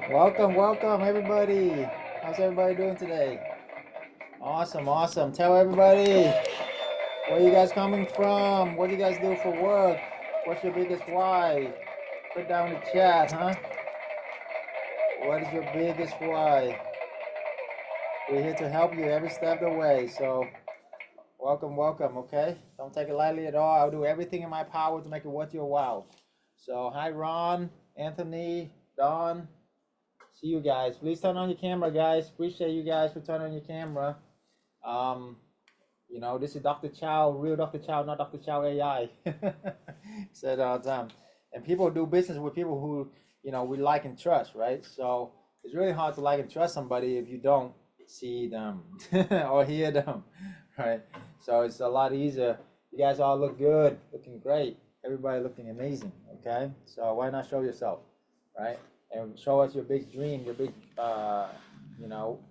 Welcome everybody. How's everybody doing today? Awesome. Tell everybody where you guys coming from. What do you guys do for work? What's your biggest why? Put down the chat, huh? What is your biggest why? We're here to help you every step of the way. So welcome, okay? Don't take it lightly at all. I'll do everything in my power to make it worth your while. So hi Ron, Anthony, Don. See you guys. Please turn on your camera, guys. Appreciate you guys for turning on your camera. Um, this is Dr. Chau, real Dr. Chau, not Dr. Chau AI. Said all the time. And people do business with people who, we like and trust, right? So it's really hard to like and trust somebody if you don't see them or hear them, right? So it's a lot easier. You guys all look good, looking great. Everybody looking amazing, okay? So why not show yourself, right? And show us your big dream, your big,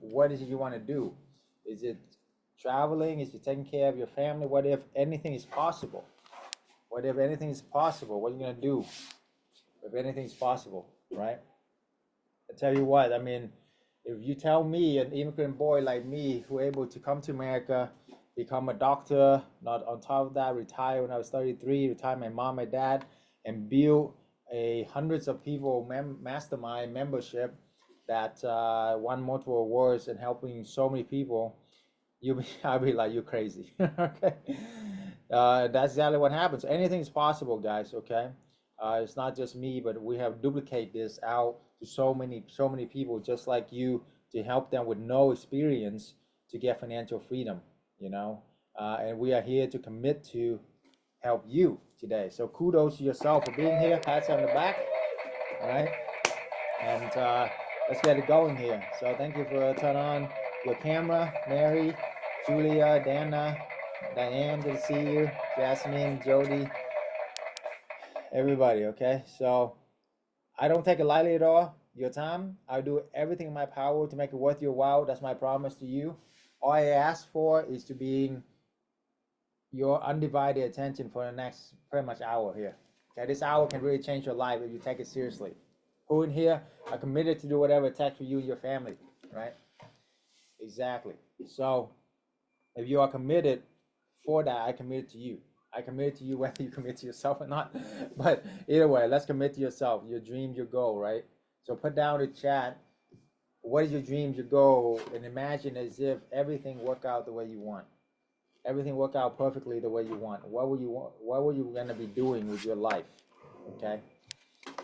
what is it you want to do? Is it traveling? Is it taking care of your family? What if anything is possible? What if anything is possible? What are you going to do if anything is possible, right? I tell you what, I mean, if you tell me, an immigrant boy like me, who able to come to America, become a doctor, not on top of that, retire when I was 33, retire my mom, my dad, and build a hundreds of people mastermind membership that won multiple awards and helping so many people, I'll be like, you crazy. Okay, that's exactly what happens. Anything is possible, guys. Okay, it's not just me, but we have duplicate this out to so many people just like you to help them with no experience to get financial freedom. And we are here to commit to help you today. So kudos to yourself for being here. Pats on the back. All right, and let's get it going here. So thank you for turning on your camera, Mary, Julia, Dana, Diane, good to see you, Jasmine, Jody, everybody, okay? So I don't take it lightly at all, your time. I do everything in my power to make it worth your while. That's my promise to you. All I ask for is to be your undivided attention for the next pretty much hour here. Okay, this hour can really change your life if you take it seriously. Who in here are committed to do whatever it takes for you and your family, right? Exactly. So if you are committed for that, I committed to you. I committed to you whether you commit to yourself or not. But either way, let's commit to yourself, your dream, your goal, right? So put down the chat, what is your dream, your goal, and imagine as if everything work out the way you want. Everything work out perfectly the way you want. What were you gonna be doing with your life? Okay?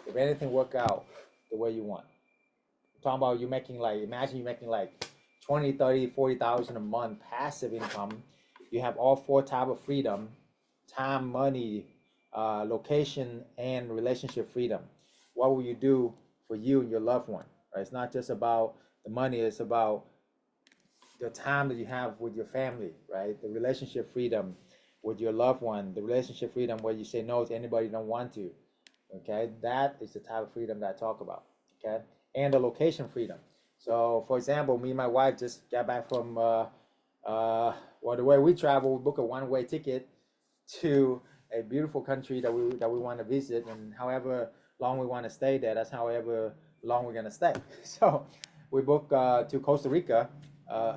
If anything work out the way you want. I'm talking about you making imagine you making 20, 30, 40,000 a month passive income. You have all four type of freedom: time, money, location, and relationship freedom. What will you do for you and your loved one? Right? It's not just about the money, it's about the time that you have with your family, right? The relationship freedom with your loved one, the relationship freedom where you say no to anybody you don't want to. Okay, that is the type of freedom that I talk about. Okay, and the location freedom. So, for example, me and my wife just got back from the way we travel, we book a one-way ticket to a beautiful country that we want to visit, and however long we want to stay there, that's however long we're gonna stay. So, we booked to Costa Rica.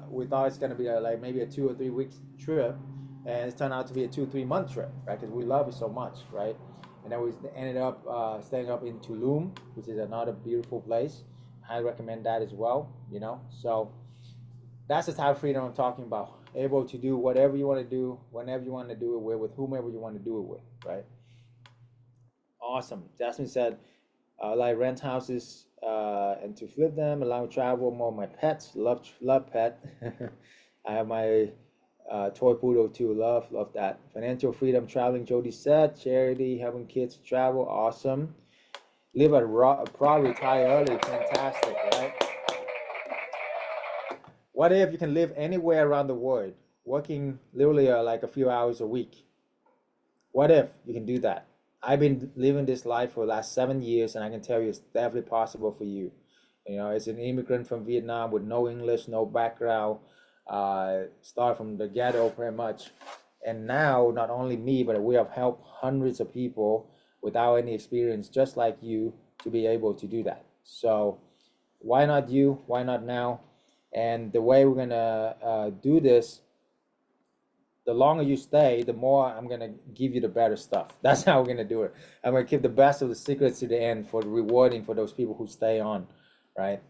We thought it's gonna be maybe a 2 or 3 weeks trip, and it's turned out to be a 2 3 month trip, right? Because we love it so much, right? And then we ended up staying up in Tulum, which is another beautiful place. I recommend that as well. So that's the type of freedom I'm talking about. Able to do whatever you want to do, whenever you want to do it with whomever you want to do it with, right? Awesome. Jasmine said, like rent houses and to flip them, allow travel more of my pets. Love pet. I have my toy poodle too. Love that. Financial freedom, traveling. Jody said, charity, helping kids travel. Awesome. Live at pro, retire early. Fantastic, right? What if you can live anywhere around the world, working literally like a few hours a week? What if you can do that? I've been living this life for the last 7 years, and I can tell you it's definitely possible for you. As an immigrant from Vietnam with no English, no background, start from the ghetto pretty much. And now, not only me, but we have helped hundreds of people without any experience, just like you, to be able to do that. So why not you? Why not now? And the way we're gonna do this, the longer you stay, the more I'm gonna give you the better stuff. That's how we're gonna do it. I'm gonna keep the best of the secrets to the end for the rewarding for those people who stay on, right?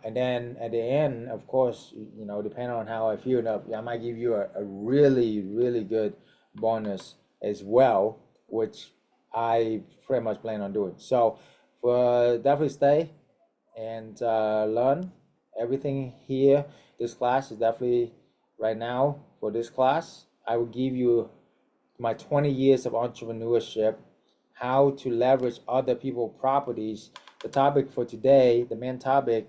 And then at the end, of course, you know, depending on how I feel, I might give you a really, really good bonus as well, which I pretty much plan on doing. So, definitely stay and learn everything here. This class is definitely right now for this class. I will give you my 20 years of entrepreneurship, how to leverage other people's properties. The topic for today, the main topic,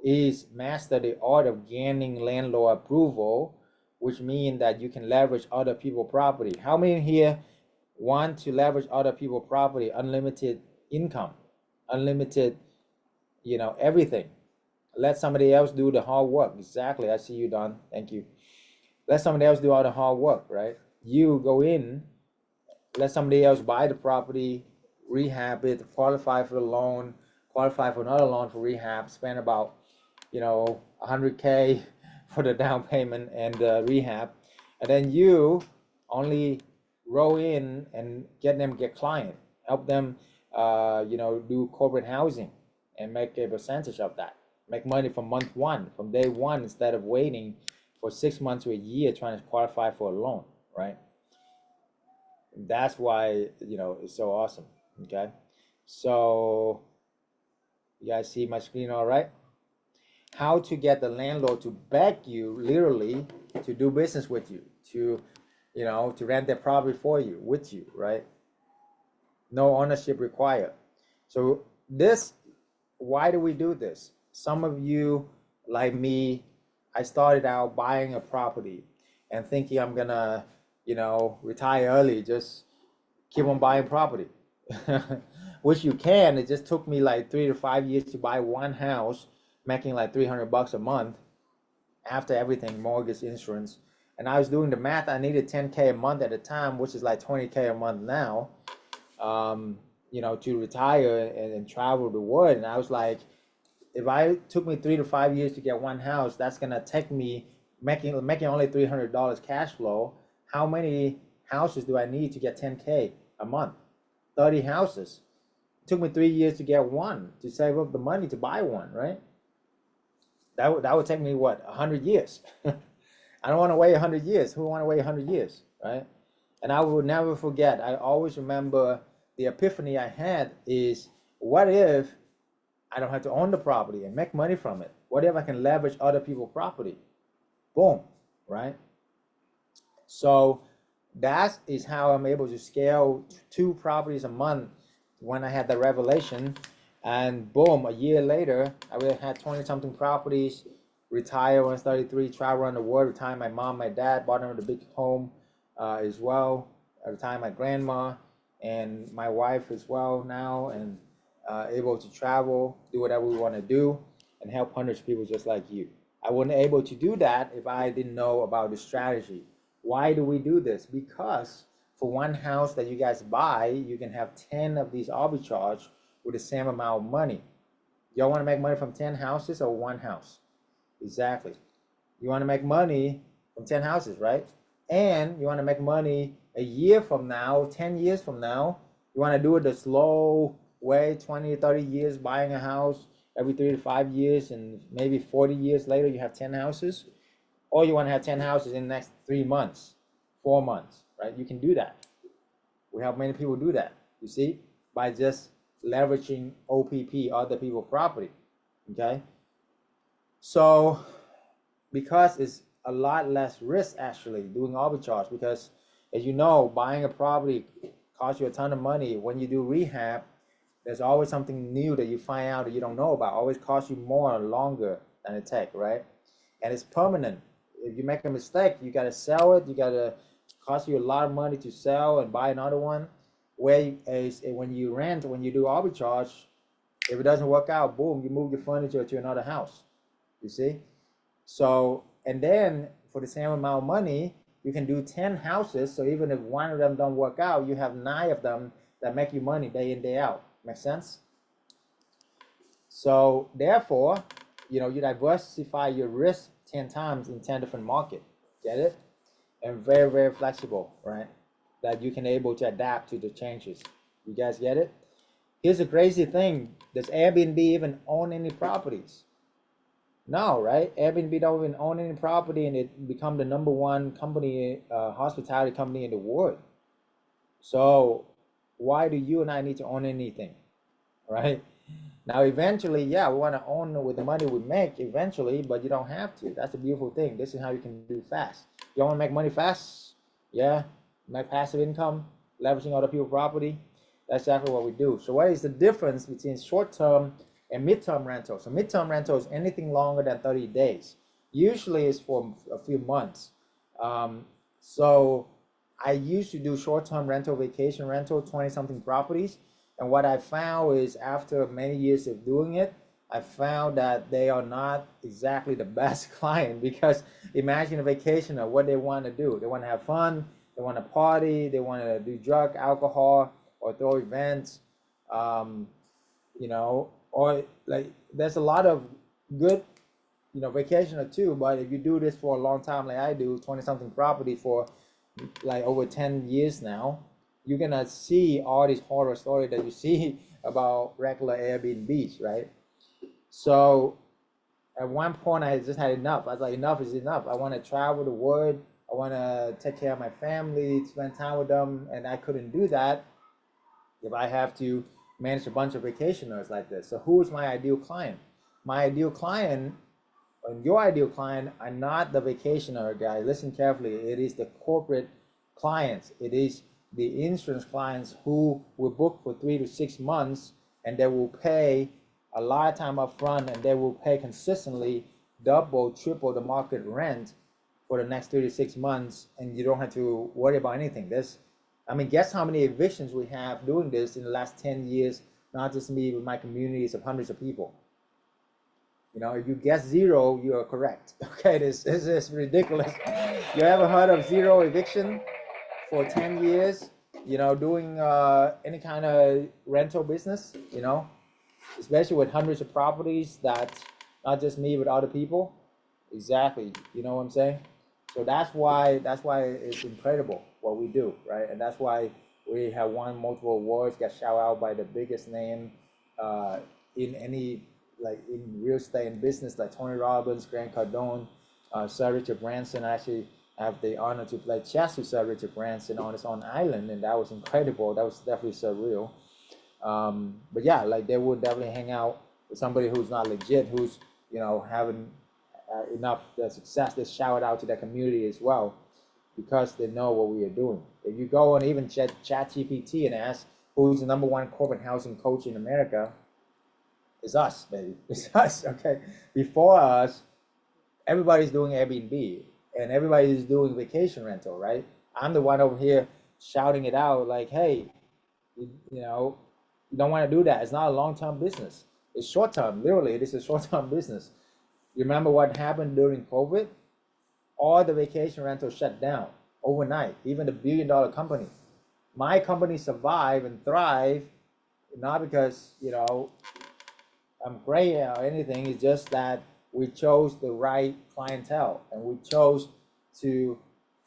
is master the art of gaining landlord approval, which means that you can leverage other people's property. How many here want to leverage other people's property? Unlimited income, unlimited, you know, everything. Let somebody else do the hard work. Exactly. I see you, Don. Thank you. Let somebody else do all the hard work, right? You go in, let somebody else buy the property, rehab it, qualify for the loan, qualify for another loan for rehab, spend about, you know, 100K for the down payment and rehab, and then you only roll in and get client, help them, you know, do corporate housing and make a percentage of that. Make money from month one, from day one, instead of waiting for 6 months to a year trying to qualify for a loan, right? That's why, you know, it's so awesome. Okay, so you guys see my screen all right? How to get the landlord to beg you, literally, to do business with you, to, you know, to rent their property for you, with you, right? No ownership required. So this, why do we do this? Some of you, like me, I started out buying a property and thinking I'm gonna, you know, retire early, just keep on buying property. Which you can. It just took me like 3 to 5 years to buy one house, making like $300 a month after everything, mortgage, insurance. And I was doing the math. I needed 10K a month at the time, which is like 20K a month now, you know, to retire and travel the world. And I was like, if I took me 3 to 5 years to get one house, that's gonna take me making only $300 cash flow. How many houses do I need to get 10K a month? 30 houses. It took me 3 years to get one, to save up the money to buy one, right? That would take me what, 100 years? I don't want to wait 100 years. Who want to wait 100 years, right? And I will never forget. I always remember the epiphany I had is, what if I don't have to own the property and make money from it? What if I can leverage other people's property? Boom, right? So that is how I'm able to scale 2 properties a month when I had the revelation. And boom, a year later, I would have had 20 something properties, retire when I was 33, travel around the world, retire my mom, my dad, bought them a big home as well, retire my grandma and my wife as well now, and able to travel, do whatever we want to do, and help hundreds of people just like you. I wasn't able to do that if I didn't know about the strategy. Why do we do this? Because for one house that you guys buy, you can have 10 of these arbitrage with the same amount of money. Y'all want to make money from 10 houses or one house? Exactly. You want to make money from 10 houses, right? And you want to make money a year from now, 10 years from now. You want to do it the slow way, 20, 30 years, buying a house every 3 to 5 years, and maybe 40 years later, you have 10 houses. Or you want to have 10 houses in the next 3 months, 4 months, right? You can do that. We help many people do that, you see, by just leveraging OPP, other people's property, okay? So, because it's a lot less risk actually doing arbitrage, because as you know, buying a property costs you a ton of money. When you do rehab, there's always something new that you find out that you don't know about. Always costs you more and longer than it takes, right? And it's permanent. If you make a mistake, you gotta sell it. You gotta cost you a lot of money to sell and buy another one. Whereas when you rent, when you do arbitrage, if it doesn't work out, boom, you move your furniture to another house. You see? So, and then for the same amount of money, you can do 10 houses. So even if one of them don't work out, you have 9 of them that make you money day in, day out. Make sense? So therefore, you diversify your risk 10 times in 10 different markets. Get it? And very, very flexible, right? That you can able to adapt to the changes. You guys get it? Here's the crazy thing. Does Airbnb even own any properties? No, right? Airbnb don't even own any property, and it become the number one company, hospitality company in the world. So why do you and I need to own anything, right? Now, eventually, yeah, we want to own with the money we make eventually, but you don't have to. That's the beautiful thing. This is how you can do fast. You want to make money fast? Yeah, make passive income, leveraging other people's property. That's exactly what we do. So what is the difference between short-term and mid-term rental? So mid-term rental is anything longer than 30 days. Usually it's for a few months. So I used to do short-term rental, vacation rental, 20-something properties. And what I found is after many years of doing it, I found that they are not exactly the best client, because imagine a vacationer, what they want to do. They want to have fun, they want to party, they want to do drug, alcohol, or throw events, or like there's a lot of good, vacationer too. But if you do this for a long time, like I do, 20-something property for like over 10 years now, you're gonna see all these horror stories that you see about regular Airbnbs, right? So at one point I just had enough. I was like, enough is enough. I want to travel the world. I want to take care of my family, spend time with them, and I couldn't do that if I have to manage a bunch of vacationers like this. So who is my ideal client? My ideal client and your ideal client are not the vacationer guy. Listen carefully. It is the corporate clients. It is the insurance clients who will book for 3 to 6 months, and they will pay a lot of time up front, and they will pay consistently double, triple the market rent for the next 3 to 6 months, and you don't have to worry about anything. Guess how many evictions we have doing this in the last 10 years, not just me, but my communities of hundreds of people. If you guess zero, you are correct. Okay, this is ridiculous. You ever heard of zero eviction for 10 years? Doing any kind of rental business, especially with hundreds of properties that not just me, but other people. Exactly. You know what I'm saying? So that's why it's incredible what we do, right? And that's why we have won multiple awards, got shout out by the biggest name in any, like in real estate and business, like Tony Robbins, Grant Cardone, Sir Richard Branson. I actually have the honor to play chess with Sir Richard Branson on his own island, and that was incredible. That was definitely surreal. But yeah, like they would definitely hang out with somebody who's not legit, who's having enough success. They shout out to their community as well, because they know what we are doing. If you go and even chat GPT and ask who's the number one corporate housing coach in America, it's us, baby. It's us. Okay. Before us, everybody's doing Airbnb and everybody's doing vacation rental, right? I'm the one over here shouting it out like, hey, you don't want to do that. It's not a long-term business. It's short-term. Literally, it is a short-term business. You remember what happened during COVID? All the vacation rentals shut down overnight, even the billion-dollar company. My company survive and thrive, not because, I'm great or anything. It's just that we chose the right clientele, and we chose to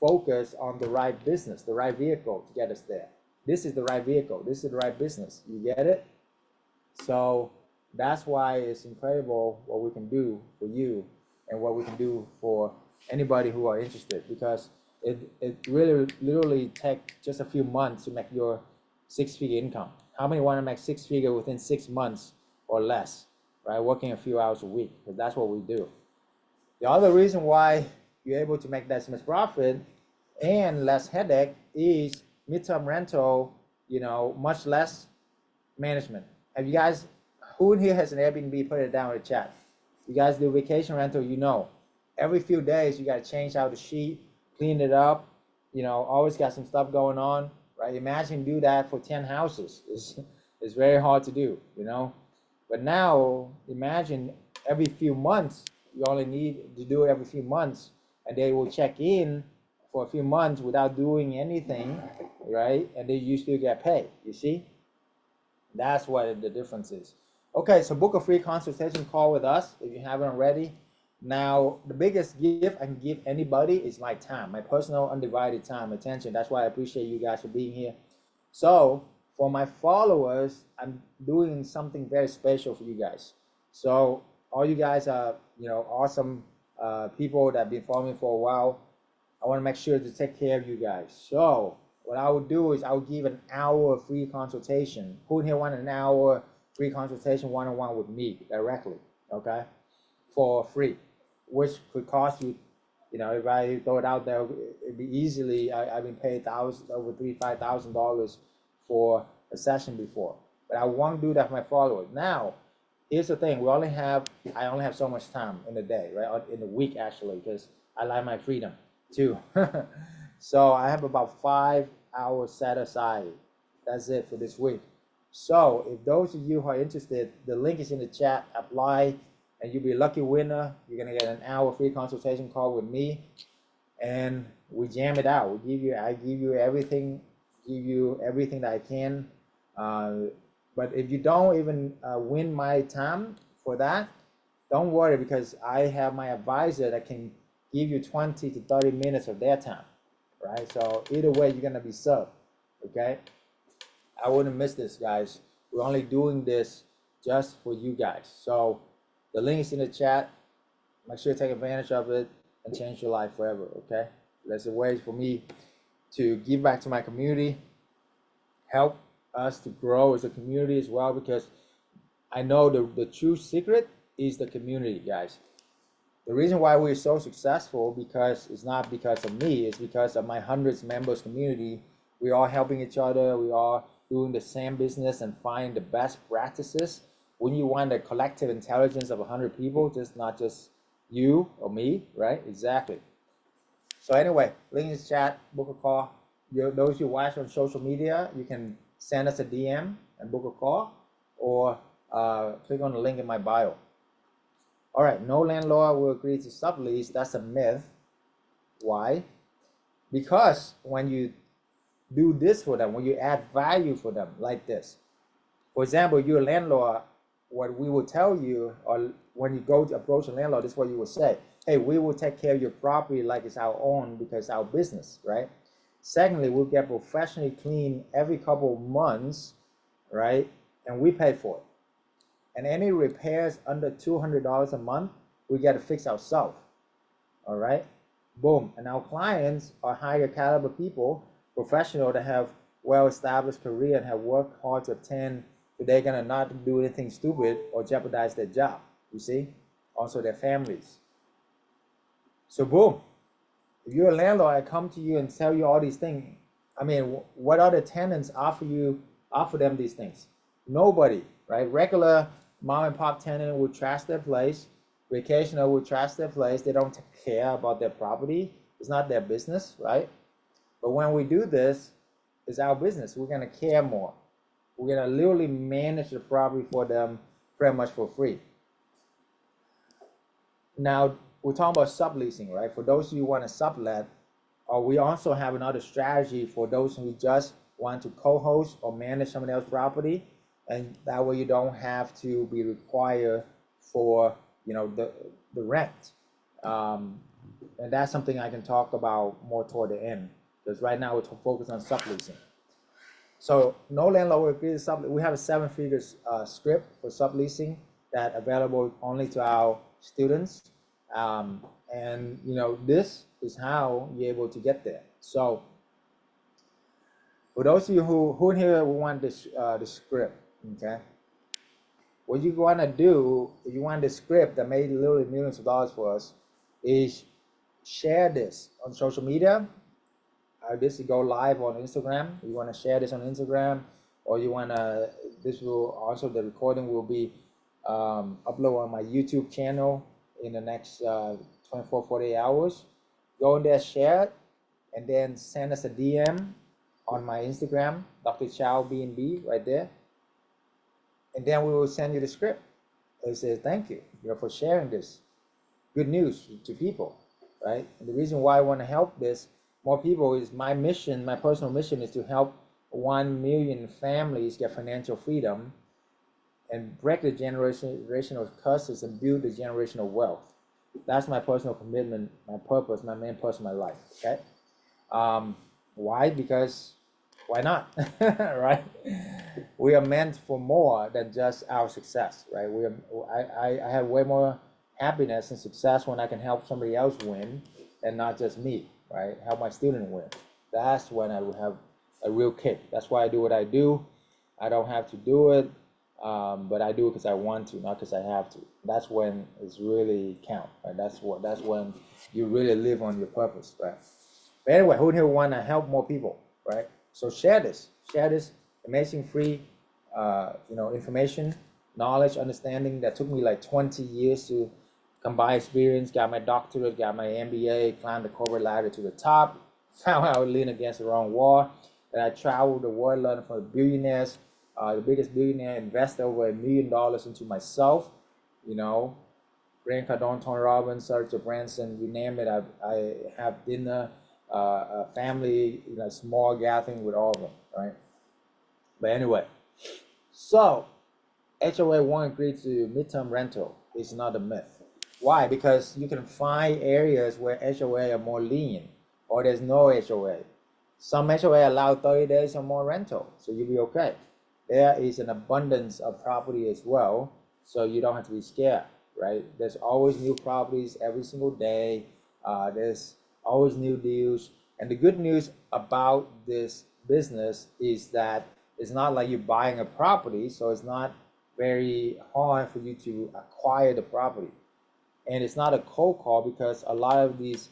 focus on the right business, the right vehicle to get us there. This is the right vehicle. This is the right business. You get it? So that's why it's incredible what we can do for you and what we can do for anybody who are interested, because it really literally takes just a few months to make your 6-figure income. How many want to make 6-figure within 6 months or less, right? Working a few hours a week, because that's what we do. The other reason why you're able to make that much profit and less headache is midterm rental, much less management. Have you guys, who in here has an Airbnb? Put it down in the chat. You guys do vacation rental, every few days you got to change out the sheet, clean it up, always got some stuff going on, right? Imagine do that for 10 houses. It's very hard to do, But now imagine every few months, you only need to do it every few months, and they will check in for a few months without doing anything, right? And then you still get paid, you see? That's what the difference is. Okay, so book a free consultation call with us if you haven't already. Now, the biggest gift I can give anybody is my time, my personal undivided time, attention. That's why I appreciate you guys for being here. So, for my followers, I'm doing something very special for you guys. So, all you guys are, awesome people that have been following me for a while. I want to make sure to take care of you guys. So, what I would do is I would give an hour free consultation. Who in here want an hour free consultation one-on-one with me directly, okay, for free, which could cost you, if I throw it out there, it'd be easily, I've been paid over $5,000 for a session before, but I won't do that for my followers. Now, here's the thing, I only have so much time in the day, right, or in the week actually, because I like my freedom too. So I have about 5 hours set aside. That's it for this week. So if those of you who are interested, the link is in the chat. Apply, and you'll be a lucky winner. You're gonna get an hour free consultation call with me, and we jam it out. I give you everything that I can. But if you don't even win my time for that, don't worry, because I have my advisor that can give you 20 to 30 minutes of their time, right? So either way, you're gonna be served, okay? I wouldn't miss this, guys. We're only doing this just for you guys. So the link is in the chat. Make sure to take advantage of it and change your life forever, okay? That's a way for me to give back to my community, help us to grow as a community as well, because I know the true secret is the community, guys. The reason why we're so successful, because it's not because of me, it's because of my hundreds members community. We are helping each other. We are doing the same business and find the best practices. When you want the collective intelligence of 100 people, just not just you or me, right? Exactly. So anyway, link in the chat, book a call. Those you watch on social media, you can send us a DM and book a call, or click on the link in my bio. All right, no landlord will agree to sublease. That's a myth. Why? Because when you do this for them, when you add value for them like this, for example, you're a landlord, what we will tell you, or when you go to approach a landlord, this is what you will say. Hey, we will take care of your property like it's our own because it's our business, right? Secondly, we'll get professionally clean every couple of months, right? And we pay for it. And any repairs under $200 a month, we get to fix ourselves. All right, boom. And our clients are higher caliber people, professional that have well-established career and have worked hard to obtain, so they're gonna not do anything stupid or jeopardize their job. You see, also their families. So boom, if you're a landlord, I come to you and tell you all these things. I mean, what other tenants offer them these things? Nobody, right? Regular mom and pop tenant would trash their place. Vacationer would trash their place. They don't care about their property. It's not their business, right? But when we do this, it's our business. We're gonna care more. We're gonna literally manage the property for them pretty much for free. Now, we're talking about subleasing, right? For those of you who want to sublet, we also have another strategy for those who just want to co-host or manage somebody else's property, and that way you don't have to be required for the rent. And that's something I can talk about more toward the end, because right now we're focused on subleasing. So no landlord will agree to sublease. We have a 7-figure script for subleasing that available only to our students. And this is how you're able to get there. So for those of you who in here want this the script, okay, what you want to do if you want the script that made literally millions of dollars for us is share this on social media. This will go live on Instagram. You want to share this on Instagram, or you want to, this will also, the recording will be uploaded on my YouTube channel in the next 24, 48 hours. Go in there, share it, and then send us a DM on my Instagram, Dr. Chau B&B, right there. And then we will send you the script. It says, thank you, for sharing this good news to people, right? And the reason why I want to help this more people is my mission, my personal mission is to help 1 million families get financial freedom and break the generational curses and build the generational wealth. That's my personal commitment, my purpose, my main purpose in my life. Okay. Why? Because why not? Right? We are meant for more than just our success, right? I have way more happiness and success when I can help somebody else win and not just me, right? Help my student win. That's when I will have a real kick. That's why I do what I do. I don't have to do it, but I do it because I want to, not because I have to. That's when it's really count, right? That's when you really live on your purpose, right? But anyway, who here want to help more people, right? So share this amazing free, information, knowledge, understanding that took me like 20 years to combine experience, got my doctorate, got my MBA, climbed the corporate ladder to the top, found out I would lean against the wrong wall, and I traveled the world learning from the billionaires, the biggest billionaire invested over $1 million into myself, Grant Cardone, Tony Robbins, Sergio Branson, you name it. I have dinner, a family, small gathering with all of them, right? But anyway, so HOA won't agree to midterm rental is not a myth. Why? Because you can find areas where HOA are more lenient or there's no HOA. Some HOA allow 30 days or more rental, so you'll be okay. There is an abundance of property as well, so you don't have to be scared, right? There's always new properties every single day. There's always new deals. And the good news about this business is that it's not like you're buying a property, so it's not very hard for you to acquire the property. And it's not a cold call because a lot of these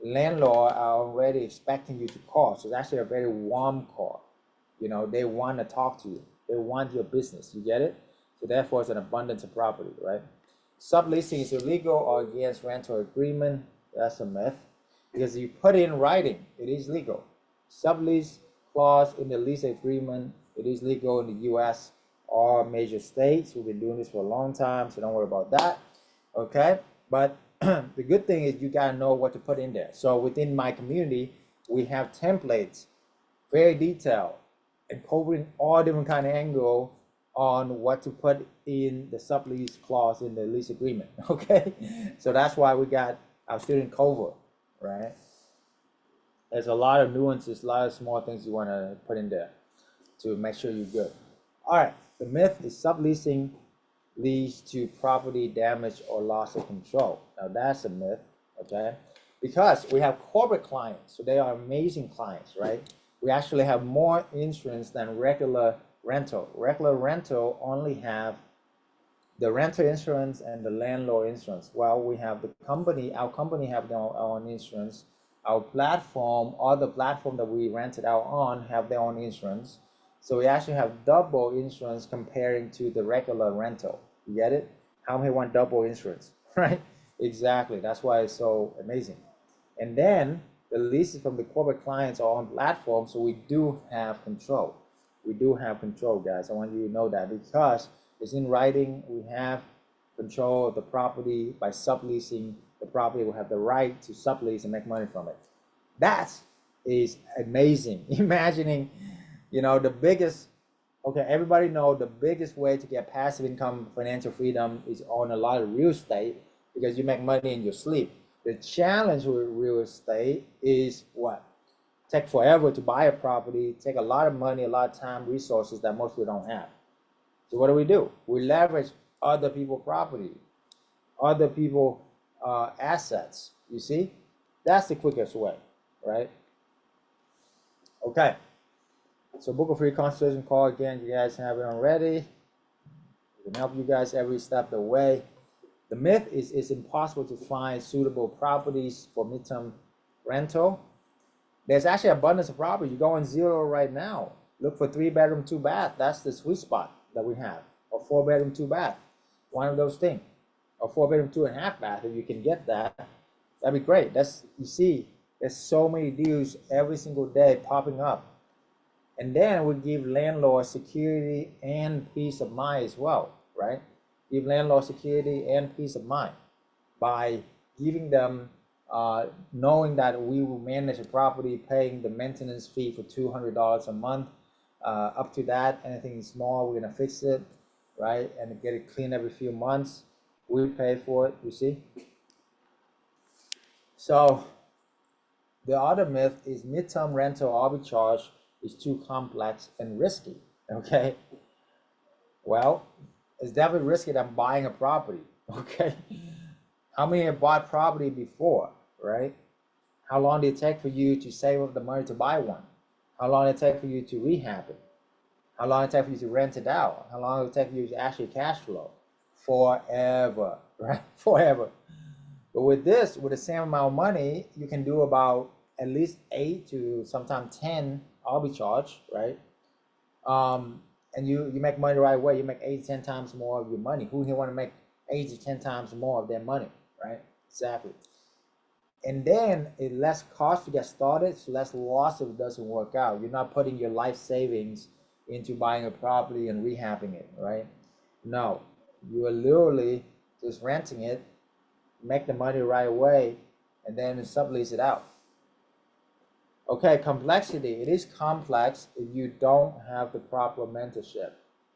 landlords are already expecting you to call. So it's actually a very warm call. They want to talk to you. They want your business. You get it? So therefore, it's an abundance of property, right? Subleasing is illegal or against rental agreement. That's a myth. Because you put in writing, it is legal. Sublease clause in the lease agreement, it is legal in the US or major states. We've been doing this for a long time, so don't worry about that. Okay? But the good thing is you gotta know what to put in there. So within my community, we have templates, very detailed, and covering all different kind of angle on what to put in the sublease clause in the lease agreement. Okay? So that's why we got our student cover, right? There's a lot of nuances, a lot of small things you want to put in there to make sure you're good. All right, the myth is subleasing leads to property damage or loss of control. Now that's a myth, okay? Because we have corporate clients, so they are amazing clients, right? We actually have more insurance than regular rental. Regular rental only have the rental insurance and the landlord insurance. Well, we have our company have their own insurance. Our platform, other platform that we rented out on have their own insurance. So we actually have double insurance comparing to the regular rental. You get it? How many want double insurance, right? Exactly. That's why it's so amazing. And then the leases from the corporate clients are on platform, so we do have control. We do have control, guys. I want you to know that because it's in writing. We have control of the property by subleasing the property. We have the right to sublease and make money from it. That is amazing. Imagining, the biggest, okay, everybody know the biggest way to get passive income, financial freedom is on a lot of real estate because you make money in your sleep. The challenge with real estate is what? Take forever to buy a property, take a lot of money, a lot of time, resources that most people don't have. So what do? We leverage other people's property, other people's assets. You see? That's the quickest way, right? Okay. So book a free consultation call again. You guys have it already. We can help you guys every step of the way. The myth is it's impossible to find suitable properties for midterm rental. There's actually abundance of property. You go on Zillow right now. Look for 3-bedroom, 2-bath. That's the sweet spot that we have. Or 4-bedroom, 2-bath. One of those things. Or 4-bedroom, 2.5-bath. If you can get that, that'd be great. You see, there's so many deals every single day popping up. And then we give landlords security and peace of mind as well, right? Give landlords security and peace of mind by giving them, knowing that we will manage a property, paying the maintenance fee for $200 a month. Up to that, anything small, we're gonna fix it. right? And get it clean every few months. We pay for it, you see? So the other myth is midterm rental arbitrage is too complex and risky, okay? Well, it's definitely risky than buying a property, okay? How many have bought property before, right? How long did it take for you to save up the money to buy one? How long did it take for you to rehab it? How long did it take for you to rent it out? How long did it take for you to actually cash flow? Forever, right? Forever. But with this, with the same amount of money, you can do about at least 8 to sometimes 10 arbitrage, right? And you make money the right way. You make 8 to 10 times more of your money. Who here want to make 8 to 10 times more of their money, right? Exactly. And then it's less cost to get started, it's less loss if it doesn't work out. You're not putting your life savings into buying a property and rehabbing it, right? No, you are literally just renting it, make the money right away, and then sublease it out. Okay, complexity. It is complex if you don't have the proper mentorship.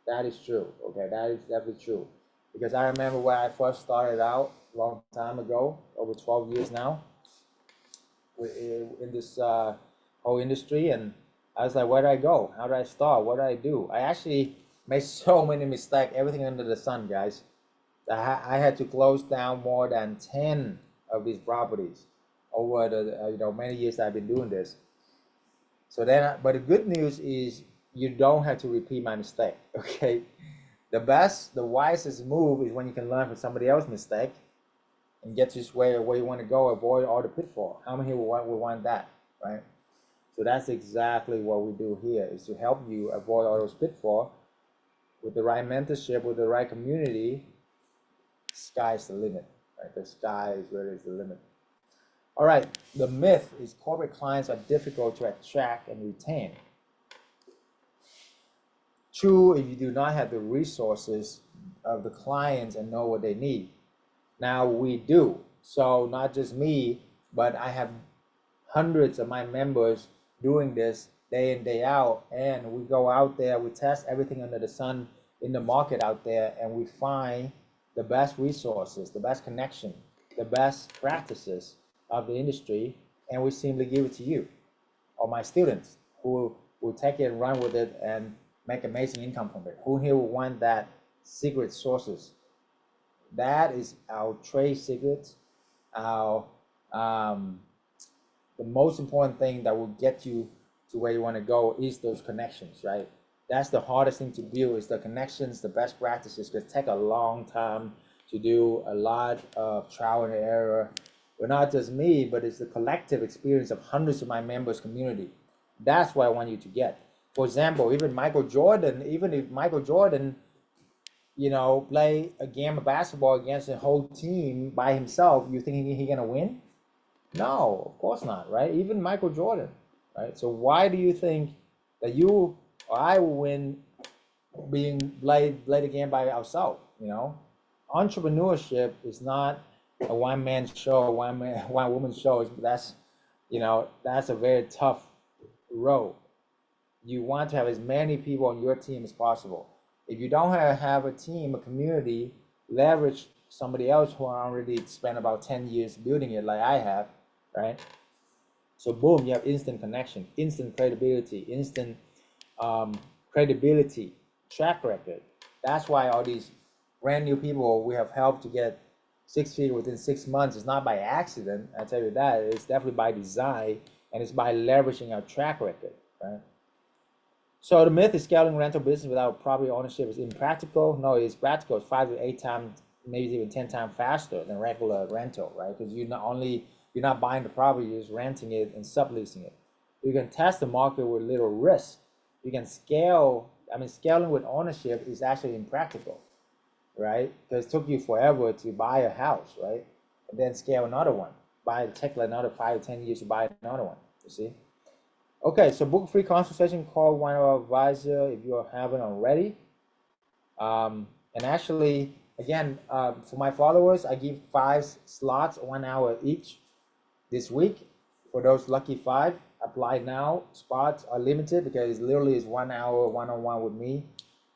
That is true. Okay, that is definitely true. Because I remember when I first started out a long time ago, over 12 years now, in this whole industry, and I was like, where do I go? How do I start? What do I do? I actually made so many mistakes, everything under the sun, guys. I had to close down more than 10 of these properties over the many years I've been doing this. So then, but the good news is you don't have to repeat my mistake. Okay, the wisest move is when you can learn from somebody else's mistake and get to where you want to go, avoid all the pitfall. How many would want that, right? So that's exactly what we do here, is to help you avoid all those pitfalls with the right mentorship, with the right community. Sky's the limit, right? The sky is really the limit. All right, the myth is corporate clients are difficult to attract and retain. True, if you do not have the resources of the clients and know what they need. Now we do. So not just me, but I have hundreds of my members doing this day in, day out. And we go out there, we test everything under the sun in the market out there, and we find the best resources, the best connection, the best practices of the industry, and we simply give it to you or my students who will take it and run with it and make amazing income from it. Who here will want that secret sources? That is our trade secrets, our the most important thing that will get you to where you want to go is those connections, right? That's the hardest thing to build, is the connections, the best practices, because it takes a long time to do, a lot of trial and error. But not just me, but it's the collective experience of hundreds of my members' community. That's what I want you to get. For example, even Michael Jordan, even if Michael Jordan, play a game of basketball against a whole team by himself, you think he's gonna win? No, of course not, right? Even Michael Jordan, right? So why do you think that you or I will win being played a game by ourselves? Entrepreneurship is not a one-man show, one woman show. That's a very tough road. You want to have as many people on your team as possible. If you don't have a team, a community, leverage somebody else who already spent about 10 years building it like I have, right? So boom, you have instant connection, instant credibility, instant credibility, track record. That's why all these brand new people we have helped to get 6 feet within 6 months. It's not by accident, I tell you that. It's definitely by design, and it's by leveraging our track record, right? So the myth is scaling rental business without property ownership is impractical. No, it's practical. It's 5 to 8 times, maybe even 10 times faster than regular rental, right? Because you're not buying the property, you're just renting it and subleasing it. You can test the market with little risk. You can scale. Scaling with ownership is actually impractical, right? Because it took you forever to buy a house, right? And then scale another one. Take like another 5 to 10 years to buy another one, you see? Okay, so book a free consultation, call one of our advisor if you haven't already. And actually, again, for my followers, I give 5 slots, 1 hour each this week. For those lucky 5, apply now. Spots are limited because it literally is 1 hour one-on-one with me.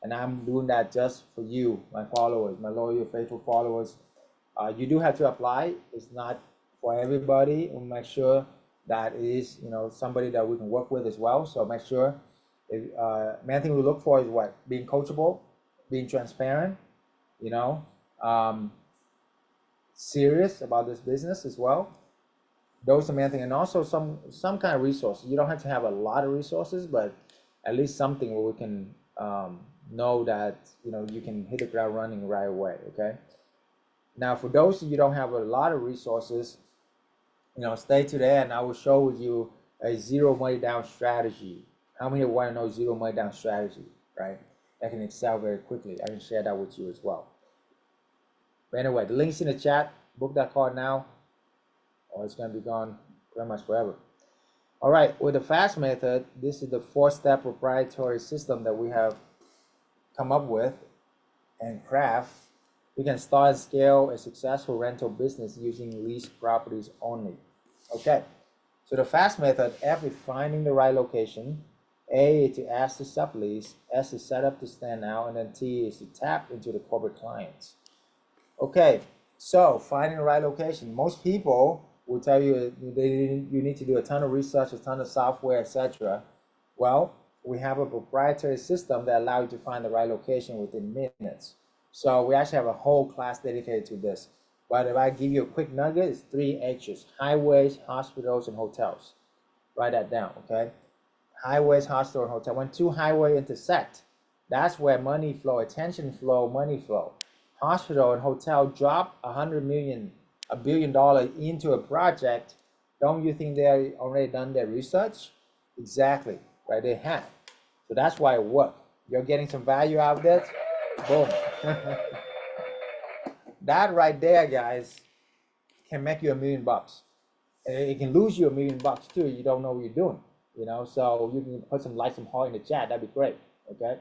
And I'm doing that just for you, my followers, my loyal, faithful followers. You do have to apply. It's not for everybody. We'll make sure that it is, somebody that we can work with as well. So make sure. Main thing we look for is what? Being coachable, being transparent, you know, um, serious about this business as well. Those are the main thing, and also some kind of resources. You don't have to have a lot of resources, but at least something where we can know that you can hit the ground running right away. Okay. Now, for those of you don't have a lot of resources, stay today, and I will show you a zero money down strategy. How many want to know zero money down strategy, right? That can excel very quickly. I can share that with you as well. But anyway, the link's in the chat. Book that card now, or it's going to be gone pretty much forever. All right, with the FAST method, this is the 4-step proprietary system that we have come up with and craft. We can start and scale a successful rental business using leased properties only. Okay, so the FAST method, F is finding the right location, A is to ask to sublease, S is set up to stand out, and then T is to tap into the corporate clients. Okay, so finding the right location. Most people will tell you you need to do a ton of research, a ton of software, etc. Well, we have a proprietary system that allows you to find the right location within minutes. So we actually have a whole class dedicated to this. But if I give you a quick nugget, it's 3 H's: highways, hospitals, and hotels. Write that down, okay? Highways, hospital, and hotel. When 2 highways intersect, that's where money flow, attention flow, money flow. Hospital and hotel drop $100 million, $1 billion into a project. Don't you think they already done their research? Exactly, right? They have. So that's why it worked. You're getting some value out of this. Boom. That right there, guys, can make you $1 million. It can lose you $1 million too. You don't know what you're doing, so you can put some like, some heart in the chat. That'd be great. Okay.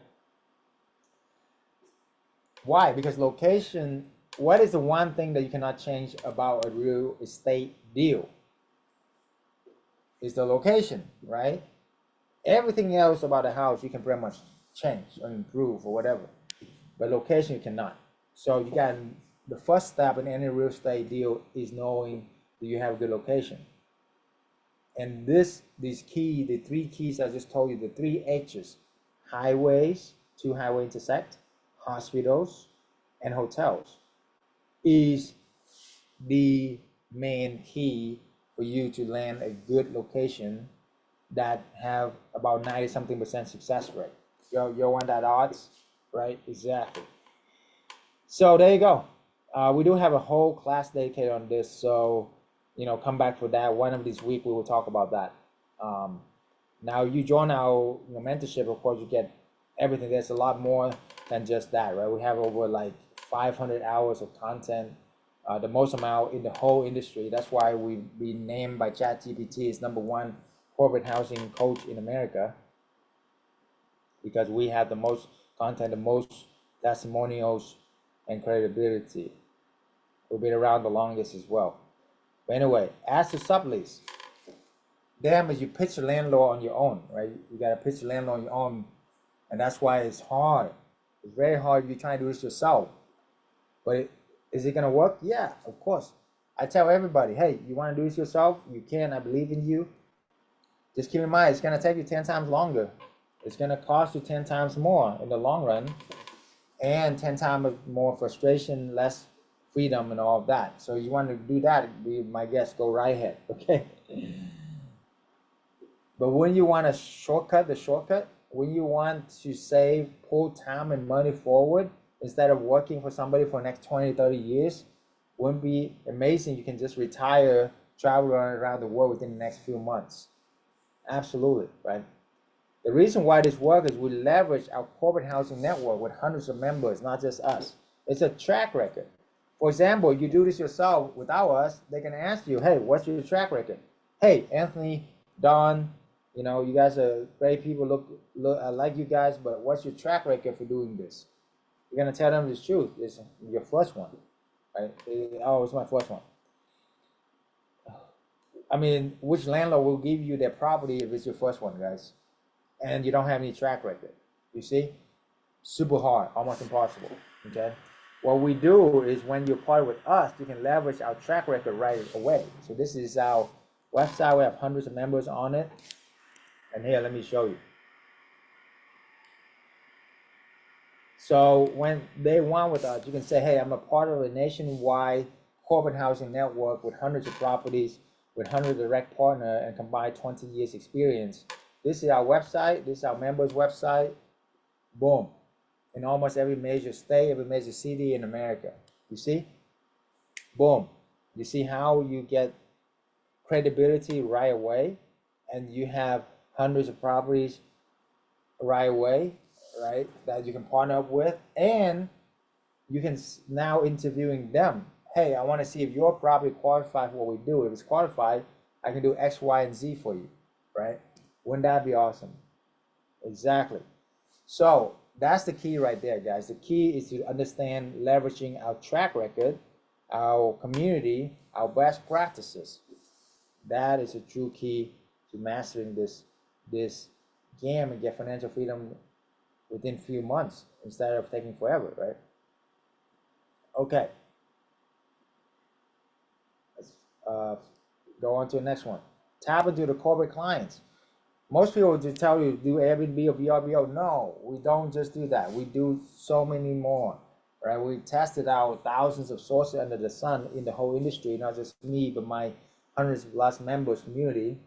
Why? Because location, what is the one thing that you cannot change about a real estate deal? Is the location, right? Everything else about the house you can pretty much change or improve or whatever, but location you cannot. So you got, the first step in any real estate deal is knowing that you have a good location. And the 3 keys I just told you, the 3 H's: highways, 2 highway intersect, hospitals, and hotels, is the main key for you to land a good location that have about 90-something% success rate. You want that odds, right? Exactly. So there you go. We do have a whole class dedicated on this, so come back for that. One of these weeks we will talk about that. Now you join our mentorship, of course you get everything. There's a lot more than just that, right? We have over like 500 hours of content, the most amount in the whole industry. That's why we've been named by ChatGPT as #1 corporate housing coach in America, because we have the most content, the most testimonials, and credibility. We've been around the longest as well. But anyway, as to sublease, damn, is you pitch the landlord on your own, right? You got to pitch the landlord on your own, and that's why it's hard. It's very hard if you're trying to do this yourself. But is it gonna work? Yeah, of course. I tell everybody, hey, you want to do this yourself? You can. I believe in you. Just keep in mind, it's gonna take you 10 times longer. It's gonna cost you 10 times more in the long run, and 10 times more frustration, less freedom, and all of that. So you want to do that, be my guest, go right ahead, okay? But when you want to shortcut, when you want to save, pull time and money forward, instead of working for somebody for the next 20, 30 years, wouldn't be amazing? You can just retire, travel around the world within the next few months. Absolutely, right? The reason why this works is we leverage our corporate housing network with hundreds of members, not just us. It's a track record. For example, you do this yourself without us, they can ask you, hey, what's your track record? Hey, Anthony, Don, you guys are great people, I like you guys, but what's your track record for doing this? You're gonna tell them the truth. It's your first one, right? Oh, it's my first one. I mean, which landlord will give you their property if it's your first one, guys? And you don't have any track record, you see? Super hard, almost impossible. Okay. What we do is when you're part with us, you can leverage our track record right away. So this is our website. We have hundreds of members on it. And here, let me show you. So when they want with us, you can say, hey, I'm a part of a nationwide corporate housing network with hundreds of properties, with 100 direct partner and combined 20 years experience. This is our website. This is our members website. Boom. In almost every major state, every major city in America. You see? Boom. You see how you get credibility right away, and you have hundreds of properties right away, right, that you can partner up with, and you can now interviewing them. Hey, I want to see if your property qualified for what we do. If it's qualified, I can do X, Y, and Z for you, right? Wouldn't that be awesome? Exactly. So that's the key right there, guys. The key is to understand leveraging our track record, our community, our best practices. That is a true key to mastering this game and get financial freedom within few months instead of taking forever, right? Okay. Let's go on to the next one. Tap into the corporate clients. Most people just tell you do Airbnb or VRBO. No, we don't just do that. We do so many more, right? We tested out thousands of sources under the sun in the whole industry, not just me, but my hundreds of plus members community.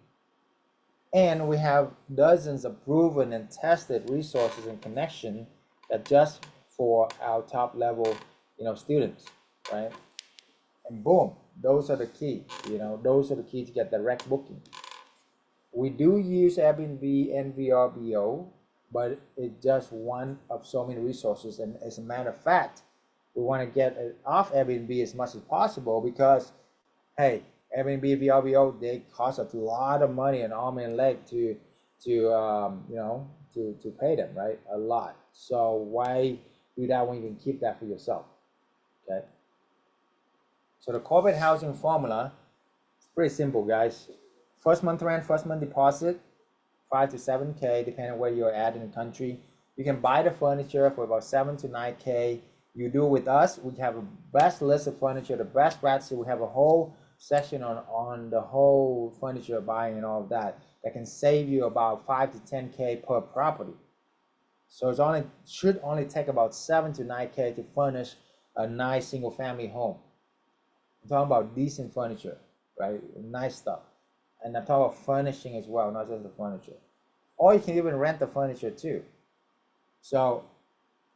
And we have dozens of proven and tested resources and connection that just for our top level, students, right? And boom, those are the key, those are the key to get direct booking. We do use Airbnb and VRBO, but it's just one of so many resources. And as a matter of fact, we want to get it off Airbnb as much as possible because, hey, Airbnb, VRBO, they cost a lot of money and arm and leg to pay them, right? A lot. So why do that when you can keep that for yourself? Okay. So the corporate housing formula is pretty simple, guys. First month rent, first month deposit, 5 to 7K, depending on where you're at in the country. You can buy the furniture for about 7 to 9K. You do it with us. We have a best list of furniture, the best practices. We have a whole section on the whole furniture buying and all of that can save you about 5 to 10K per property. So it should only take about 7 to 9K to furnish a nice single family home. I'm talking about decent furniture, right? Nice stuff. And I'm talking about furnishing as well, not just the furniture. Or you can even rent the furniture too. So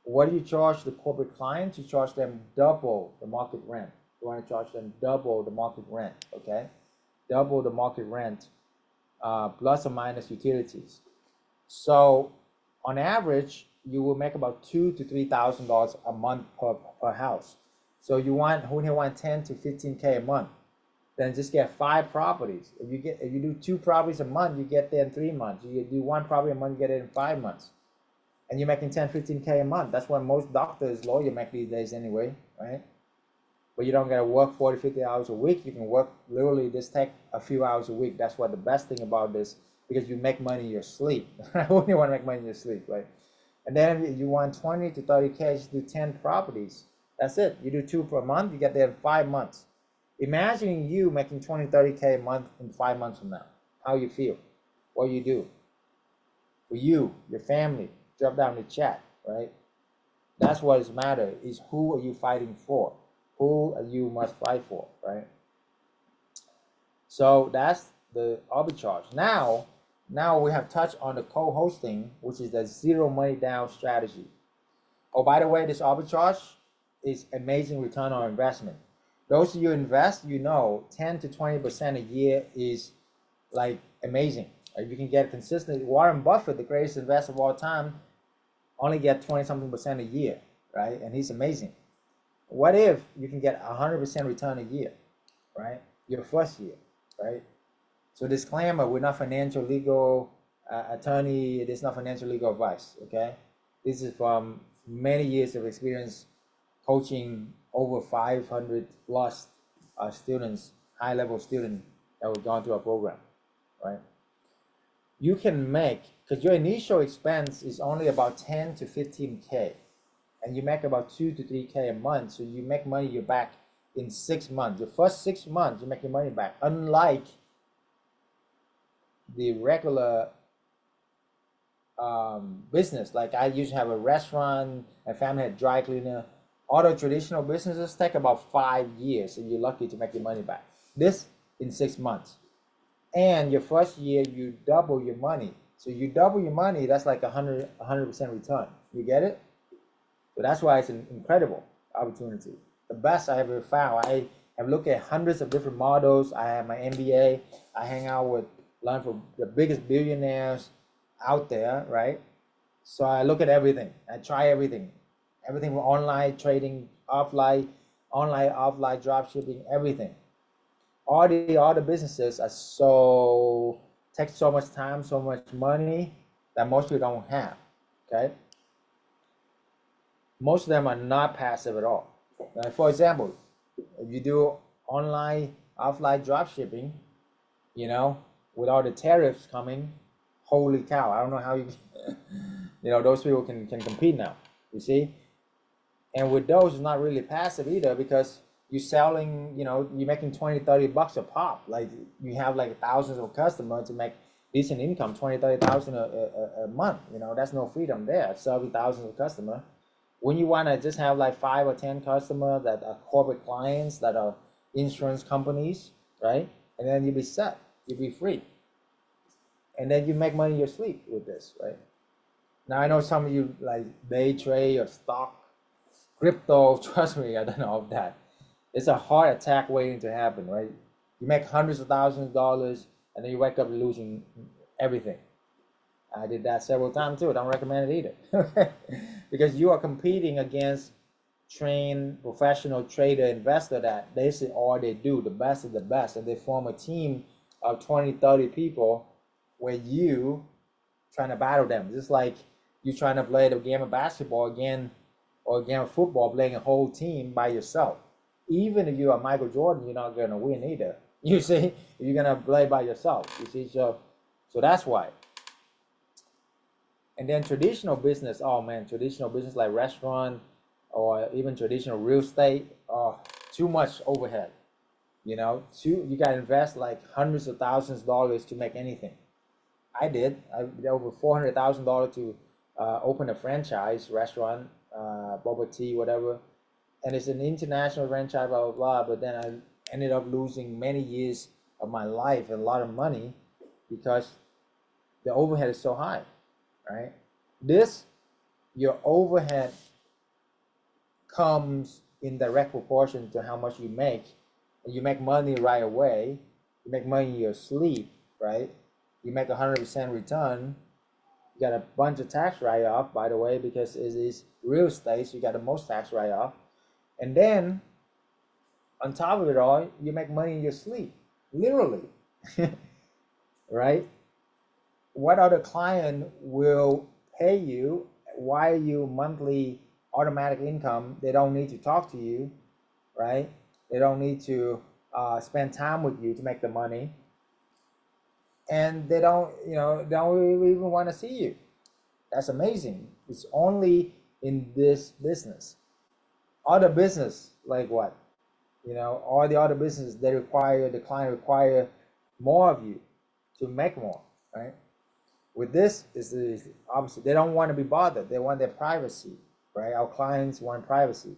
what do you charge the corporate clients? You charge them double the market rent. You want to charge them double the market rent, okay? Double the market rent, plus or minus utilities. So on average, you will make about $2,000 to $3,000 a month per house. So you want 10 to 15K a month. Then just get 5 properties. If you do 2 properties a month, you get there in 3 months. You do 1 property a month, you get it in 5 months. And you're making 10, 15K a month. That's what most doctors, lawyers make these days anyway, right? But you don't gotta work 40, 50 hours a week. You can work literally just take a few hours a week. That's what the best thing about this, because you make money in your sleep. When you want to make money in your sleep, right? And then if you want 20 to 30K, just do 10 properties. That's it. You do 2 per month, you get there in 5 months. Imagine you making 20, 30K a month in 5 months from now. How you feel? What you do? For you, your family, drop down the chat, right? That's what is matter, is who are you fighting for? Who you must fight for, right? So that's the arbitrage. Now we have touched on the co-hosting, which is the zero money down strategy. Oh, by the way, this arbitrage is amazing return on investment. Those of you invest, 10 to 20% a year is like amazing. You can get consistently. Warren Buffett, the greatest investor of all time, only get 20-something% a year, right? And he's amazing. What if you can get 100% return a year, right? Your first year, right? So disclaimer, we're not financial legal attorney. It is not financial legal advice, okay? This is from many years of experience coaching over 500 plus students, high-level students that have gone through our program, right? you can make, because your initial expense is only about 10 to 15K, and you make about 2 to 3K a month. So you make money you're back in 6 months. The first 6 months, you make your money back. Unlike the regular business, like I used to have a restaurant, a family had dry cleaner. All the traditional businesses take about 5 years, and you're lucky to make your money back. This in 6 months. And your first year, you double your money. So you double your money, that's like 100% return. You get it? So that's why it's an incredible opportunity. The best I ever found. I have looked at hundreds of different models. I have my MBA. I hang out with, learn from the biggest billionaires out there, right? So I look at everything. I try everything. Everything from online trading, offline, drop shipping, everything. All the businesses are so, take so much time, so much money that most people don't have. Okay. Most of them are not passive at all. For example, if you do online, offline drop shipping, you know, with all the tariffs coming, holy cow! I don't know how you, you know, those people can compete now. You see, and with those, it's not really passive either, because you're selling, you know, you're making 20-30 bucks a pop. Like you have like thousands of customers to make decent income, 20-30 thousand a month. You know, that's no freedom there. Serving thousands of customers. When you want to just have like 5 or 10 customers that are corporate clients, that are insurance companies, right? And then you'll be set, you'll be free. And then you make money in your sleep with this, right? Now I know some of you like day trade or stock, crypto. Trust me, I don't know of that. It's a heart attack waiting to happen, right? You make hundreds of thousands of dollars, and then you wake up losing everything. I did that several times too. I don't recommend it either. Okay, because you are competing against trained professional trader investor that this is all they do, the best of the best, and they form a team of 20-30 people where you trying to battle them, just like you trying to play the game of basketball again, or a game of football, playing a whole team by yourself. Even if you are Michael Jordan, you're not gonna win either. You see, you're gonna play by yourself. You see, so that's why. And then traditional business, oh man, traditional business like restaurant or even traditional real estate, oh, too much overhead. You know, you got to invest like hundreds of thousands of dollars to make anything. I did. I did over $400,000 to open a franchise restaurant, bubble tea, whatever. And it's an international franchise, blah, blah, blah. But then I ended up losing many years of my life and a lot of money because the overhead is so high, right? Your overhead comes in direct proportion to how much you make. And you make money right away. You make money in your sleep, right? You make 100% return. You got a bunch of tax write-off, by the way, because it is real estate, so you got the most tax write-off. And then, on top of it all, you make money in your sleep, literally, right? What other client will pay you, wire you monthly automatic income? They don't need to talk to you, right? They don't need to spend time with you to make the money. And they don't even want to see you. That's amazing. It's only in this business. Other business, like what? All the other businesses, the client require more of you to make more, right? With this is the opposite. They don't want to be bothered. They want their privacy, right? Our clients want privacy.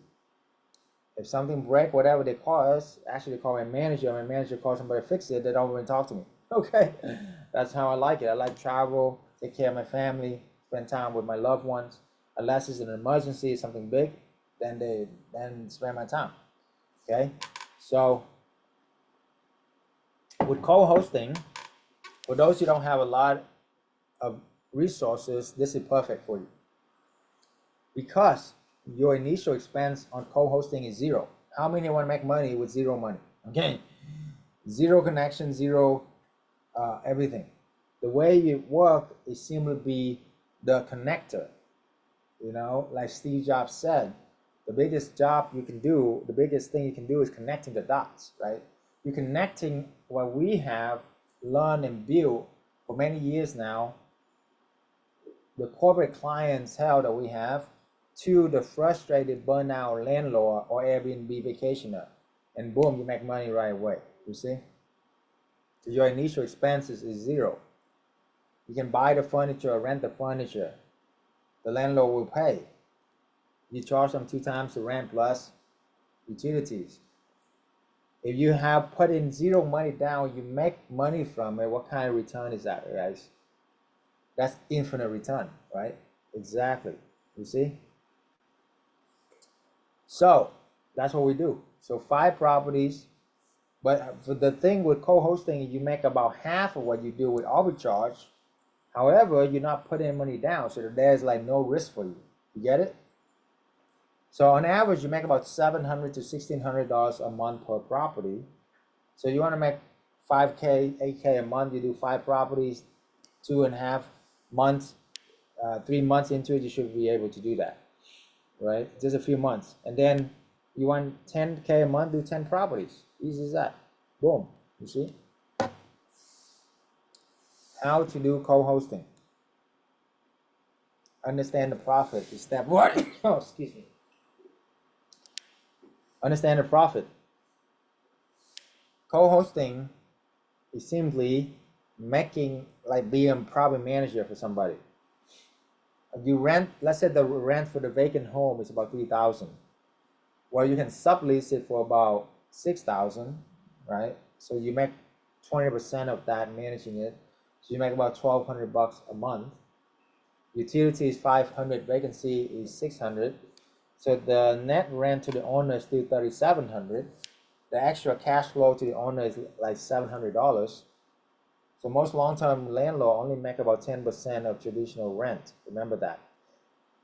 If something break, whatever they call us, actually they call my manager. My manager calls somebody to fix it. They don't even talk to me. Okay, that's how I like it. I like travel, take care of my family, spend time with my loved ones. Unless it's an emergency, something big, then spend my time. Okay, so with co-hosting, for those who don't have a lot of resources, this is perfect for you, because your initial expense on co-hosting is zero. How many want to make money with zero money? Okay, zero connection, zero everything. The way you work is simply be the connector. Like Steve Jobs said, the biggest thing you can do is connecting the dots, right? You're connecting what we have learned and built for many years now, the corporate clientele that we have to the frustrated burnout landlord or Airbnb vacationer, and boom, you make money right away. You see? So your initial expenses is zero. You can buy the furniture or rent the furniture. The landlord will pay. You charge them 2 times the rent plus utilities. If you have put in zero money down, you make money from it. What kind of return is that, guys? That's infinite return, right? Exactly. You see? So that's what we do. So 5 properties. But for the thing with co-hosting, you make about half of what you do with arbitrage. However, you're not putting money down, so there's like no risk for you. You get it? So on average, you make about $700 to $1,600 a month per property. So you want to make 5K, 8K a month. You do 5 properties, 2.5 months, 3 months into it, you should be able to do that, right? Just a few months, and then you want 10K a month, do 10 properties. Easy as that. Boom. You see? How to do co-hosting. Understand the profit is step 1. Oh, excuse me. Understand the profit. Co-hosting is simply making, like being a property manager for somebody. You rent, let's say the rent for the vacant home is about $3,000. Well, you can sublease it for about $6,000, right? So you make 20% of that managing it. So you make about $1,200 a month. Utility is $500, vacancy is $600. So the net rent to the owner is still $3,700. The extra cash flow to the owner is like $700. So most long-term landlord only make about 10% of traditional rent. Remember that.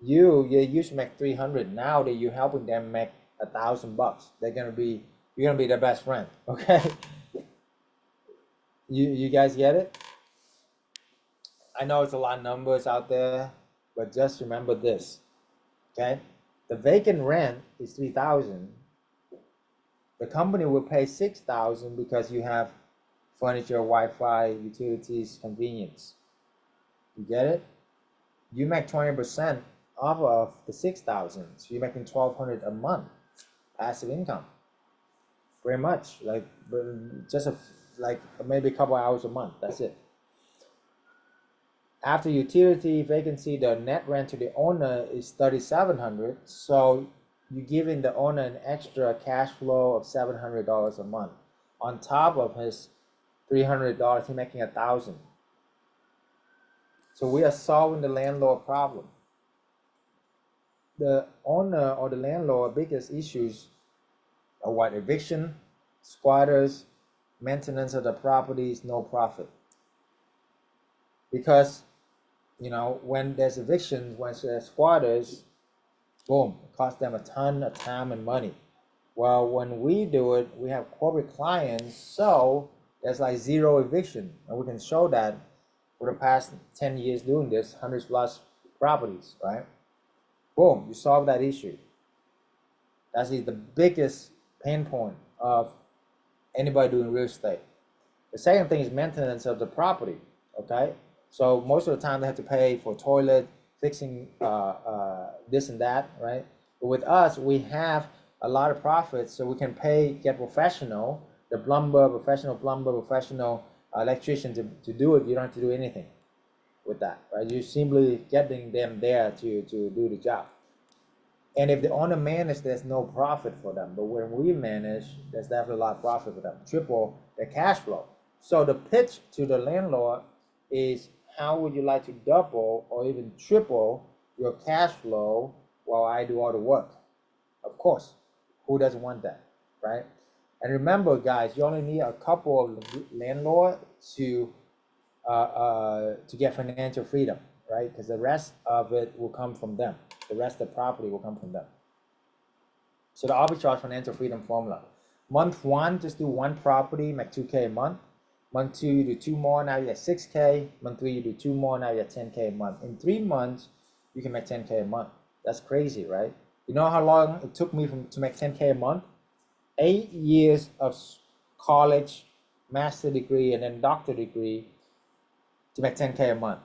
You used to make $300. Now that you're helping them make $1,000, you're gonna be their best friend. Okay. You guys get it? I know it's a lot of numbers out there, but just remember this. Okay, the vacant rent is $3,000. The company will pay $6,000 because you have furniture, Wi-Fi, utilities, convenience. You get it? You make 20% off of the $6,000, so you're making $1,200 a month passive income. Very much, like just like maybe a couple hours a month. That's it. After utility, vacancy, the net rent to the owner is $3,700. So you're giving the owner an extra cash flow of $700 a month. On top of his $300, he's making $1,000. So we are solving the landlord problem. The owner or the landlord biggest issues are what? Eviction, squatters, maintenance of the properties, no profit. Because when there's evictions, when there's squatters, boom, it costs them a ton of time and money. Well, when we do it, we have corporate clients, so there's like zero eviction, and we can show that for the past 10 years doing this, 100+ properties, right? Boom, you solve that issue. That's the biggest pain point of anybody doing real estate. The second thing is maintenance of the property, okay? So most of the time they have to pay for toilet, fixing this and that, right? But with us, we have a lot of profits, so we can get professional, professional plumber, professional electrician to do it. You don't have to do anything with that, right? You're simply getting them there to do the job. And if the owner manage, there's no profit for them. But when we manage, there's definitely a lot of profit for them. Triple the cash flow. So the pitch to the landlord is, how would you like to double or even triple your cash flow while I do all the work? Of course, who doesn't want that, right? And remember, guys, you only need a couple of landlords to get financial freedom, right? Because the rest of it will come from them. The rest of the property will come from them. So the arbitrage financial freedom formula. Month 1, just do 1 property, make 2K a month. Month 2, you do 2 more, now you get 6K. Month 3, you do 2 more, now you get 10K a month. In 3 months, you can make 10K a month. That's crazy, right? You know how long it took me to make 10K a month? 8 years of college, master degree, and then doctor degree. to make 10K a month.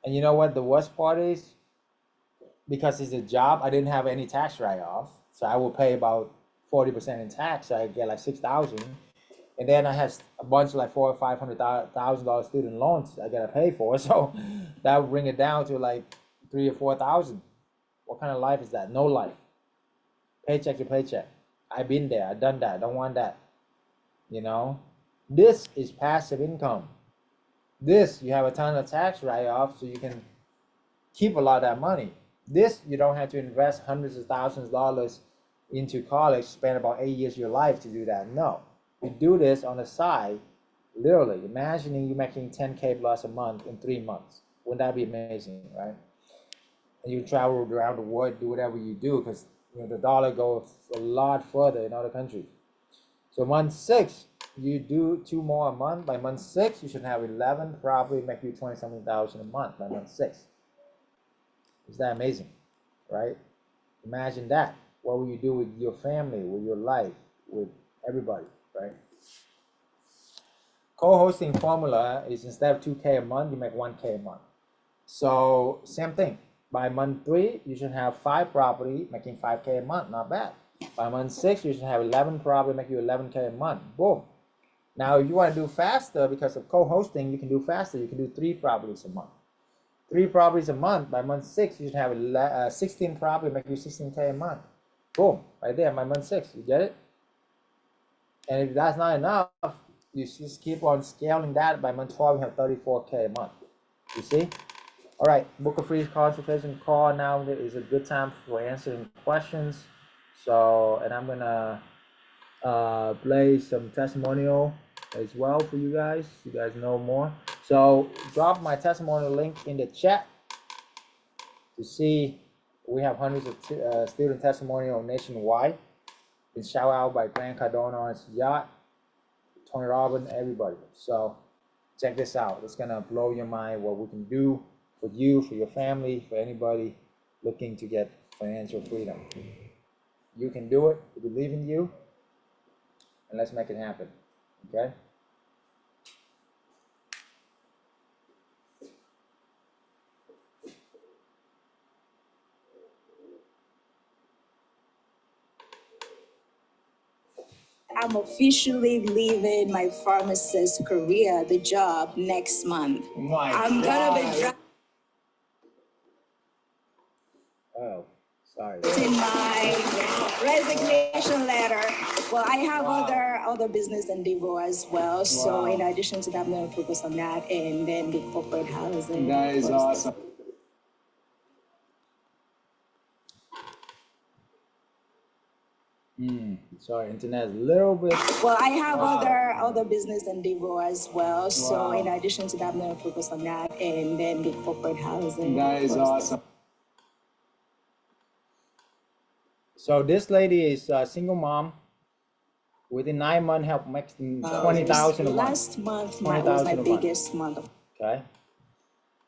And you know what the worst part is? Because it's a job, I didn't have any tax write-off, so I will pay about 40% in tax, so I get like 6,000. And then I have a bunch of like $400,000 or $500,000 student loans I gotta pay for, so that would bring it down to like 3,000 or 4,000. What kind of life is that? No life. Paycheck to paycheck. I've been there. I've done that. I don't want that. You know, this is passive income. This, you have a ton of tax write-off, so you can keep a lot of that money. This, you don't have to invest hundreds of thousands of dollars into college, spend about 8 years of your life to do that. No, you do this on the side, literally. Imagining you making 10K plus a month in 3 months. Wouldn't that be amazing, right? And you travel around the world, do whatever you do, because the dollar goes a lot further in other countries. So month 6, you do 2 more a month. By month 6, you should have 11, probably make you 20-something thousand a month by month 6. Is that amazing, right? Imagine that. What will you do with your family, with your life, with everybody, right? Co-hosting formula is instead of 2K a month, you make 1K a month. So same thing. By month 3, you should have 5 property, making 5K a month, not bad. By month 6, you should have 11 property, make you 11K a month. Boom. Now, if you want to do faster, because of co-hosting, you can do faster. You can do 3 properties a month. 3 properties a month. By month 6, you should have 16 property, make you 16K a month. Boom, right there, by month 6. You get it? And if that's not enough, you just keep on scaling that. By month 12, you have 34K a month. You see? All right, book a free consultation call. Now is a good time for answering questions. So, and I'm gonna play some testimonial as well for you guys. You guys know more. So drop my testimonial link in the chat to see. We have hundreds of student testimonial nationwide. Been shout out by Grant Cardone on his yacht, Tony Robbins, everybody. So check this out. It's gonna blow your mind what we can do for you, for your family, for anybody looking to get financial freedom. You can do it. We believe in you, and let's make it happen. Okay? I'm officially leaving my pharmacist career, the job, next month. I'm gonna be Oh, sorry. in my resignation letter. Well, I have other business endeavor as well. So in addition to that, I'm gonna focus on that and then the corporate housing. That is awesome. Sorry, internet is a little bit. Well, I have other business endeavor as well. So in addition to that, I'm gonna focus on that and then the corporate housing. That is awesome. So this lady is a single mom. Within 9 months, help make 20,000 a month. Last month was my biggest month. Okay,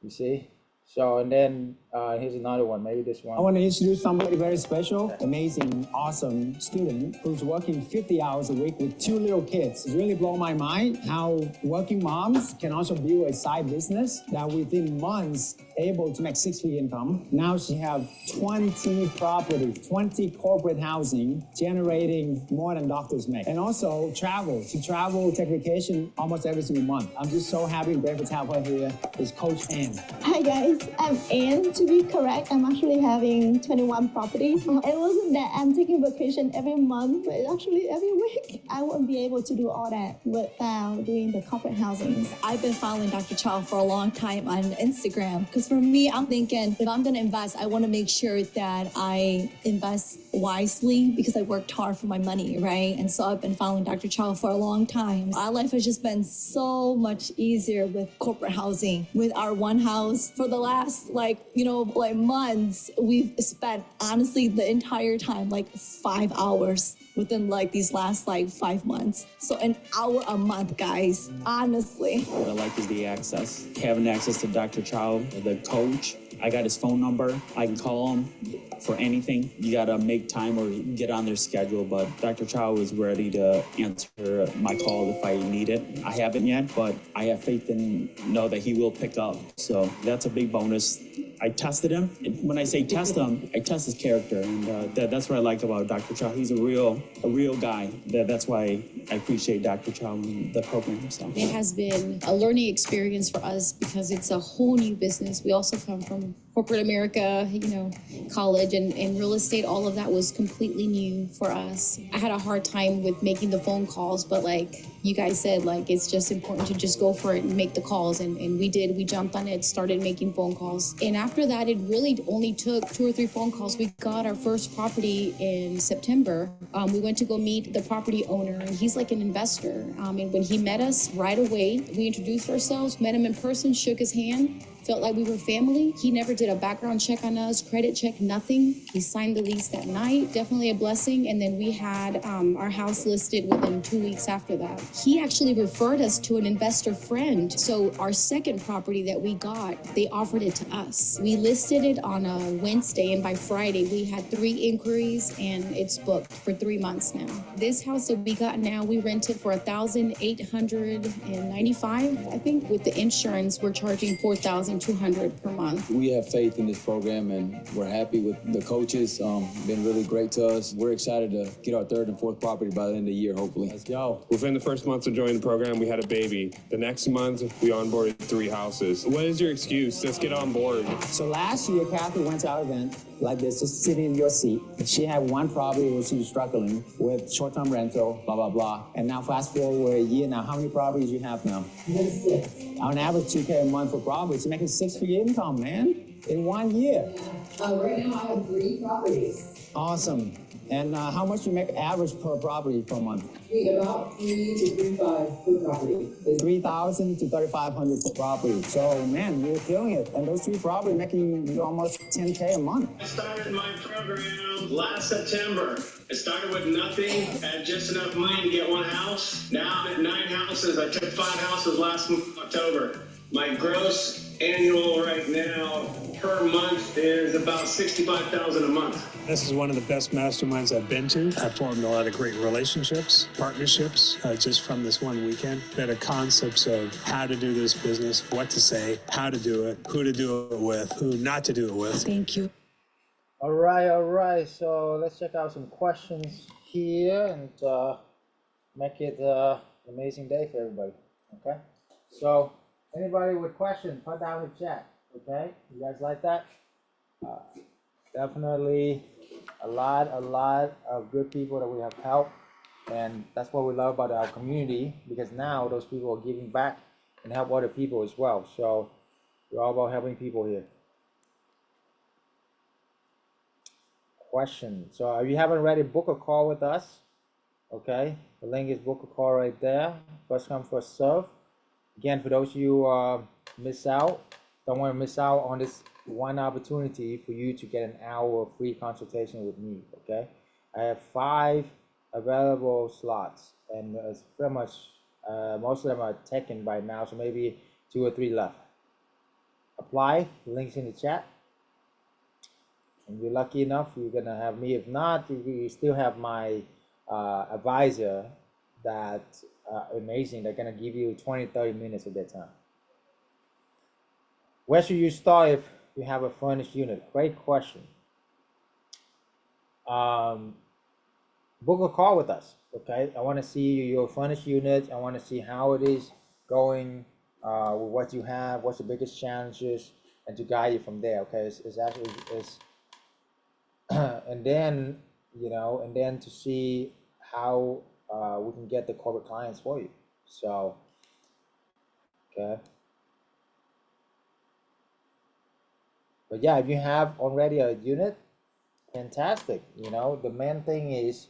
you see. So and then here's another one. Maybe this one. I want to introduce somebody very special, amazing, awesome student who's working 50 hours a week with 2 little kids. It's really blown my mind how working moms can also build a side business that within months able to make 6-figure income. Now she have 20 properties, 20 corporate housing, generating more than doctors make. And also travel. She travel, take vacation almost every single month. I'm just so happy and grateful to have her here. Is Coach Ann. Hi guys, I'm Ann. To be correct, I'm actually having 21 properties. It wasn't that I'm taking vacation every month, but actually every week. I wouldn't be able to do all that without doing the corporate housing. I've been following Dr. Chau for a long time on Instagram because for me, I'm thinking if I'm going to invest, I want to make sure that I invest wisely because I worked hard for my money, right? And so I've been following Dr. Chau for a long time. Our life has just been so much easier with corporate housing. With our one house, for the last months, we've spent honestly the entire time 5 hours within these last 5 months. So an hour a month, guys, honestly. What I like is the access. Having access to Dr. Chau, the coach, I got his phone number. I can call him for anything. You got to make time or get on their schedule. But Dr. Chau is ready to answer my call if I need it. I haven't yet, but I have faith and know that he will pick up. So that's a big bonus. I tested him. When I say test him, I test his character, and that's what I like about Dr. Chau. He's a real guy. That's why I appreciate Dr. Chau and the program. So it has been a learning experience for us because it's a whole new business. We also come from corporate America, college and real estate. All of that was completely new for us. I had a hard time with making the phone calls, but like you guys said, like it's just important to just go for it and make the calls. And we did. We jumped on it, started making phone calls. And after that, it really only took 2 or 3 phone calls. We got our first property in September. We went to go meet the property owner, and he's like an investor. And when he met us right away, we introduced ourselves, met him in person, shook his hand, felt like we were family. He never did a background check on us, credit check, nothing. He signed the lease that night. Definitely a blessing. And then we had our house listed within 2 weeks after that. He actually referred us to an investor friend. So our second property that we got, they offered it to us. We listed it on a Wednesday, and by Friday we had 3 inquiries, and it's booked for 3 months now. This house that we got now, we rented for $1,895, I think. With the insurance, we're charging $4,200 per month. We have faith in this program, and we're happy with the coaches. Been really great to us. We're excited to get our 3rd and 4th property by the end of the year, hopefully. Let's go. Within the first month of joining the program, we had a baby. The next month, we onboarded 3 houses. What is your excuse? Let's get on board. So last year, Kathy went to our event like this, just sitting in your seat. She had 1 property where she was struggling with short-term rental, blah, blah, blah. And now fast forward a year now, how many properties you have now? 6. On average, $2K a month for properties. You're making 6-figure income, man, in 1 year. Right now I have 3 properties. Awesome. And how much you make average per property per month? About 3 to 3.5 per property. 3,000 to 3,500 per property. So, man, you're killing it. And those 3 properties making you almost 10K a month. I started my program last September. I started with nothing, had just enough money to get 1 house. Now I'm at 9 houses. I took 5 houses last October. My gross annual right now per month is about $65,000 a month. This is one of the best masterminds I've been to. I've formed a lot of great relationships, partnerships, just from this one weekend. Better concepts of how to do this business, what to say, how to do it, who to do it with, who not to do it with. Thank you. All right. So let's check out some questions here and make it an amazing day for everybody. Okay. So anybody with questions, put down in the chat. Okay. You guys like that? Definitely a lot of good people that we have helped, and that's what we love about our community, because now those people are giving back and help other people as well. So we're all about helping people here. Question. So if you haven't already, book a call with us. Okay, the link is book a call right there. First come, first serve. Again, for those of you don't want to miss out on this one opportunity for you to get an hour of free consultation with me. Okay, I have 5 available slots, and it's pretty much most of them are taken by now, so maybe 2 or 3 left. Apply, links in the chat. And you're lucky enough, you're gonna have me. If not, you still have my advisor that amazing. They're gonna give you 20-30 minutes of their time. Where should you start if you have a furnished unit? Great question. Book a call with us. Okay, I want to see your furnished unit. I want to see how it is going with what you have, what's the biggest challenges, and to guide you from there. Okay, it's actually and then to see how we can get the corporate clients for you. So, okay. But yeah, if you have already a unit, fantastic. The main thing is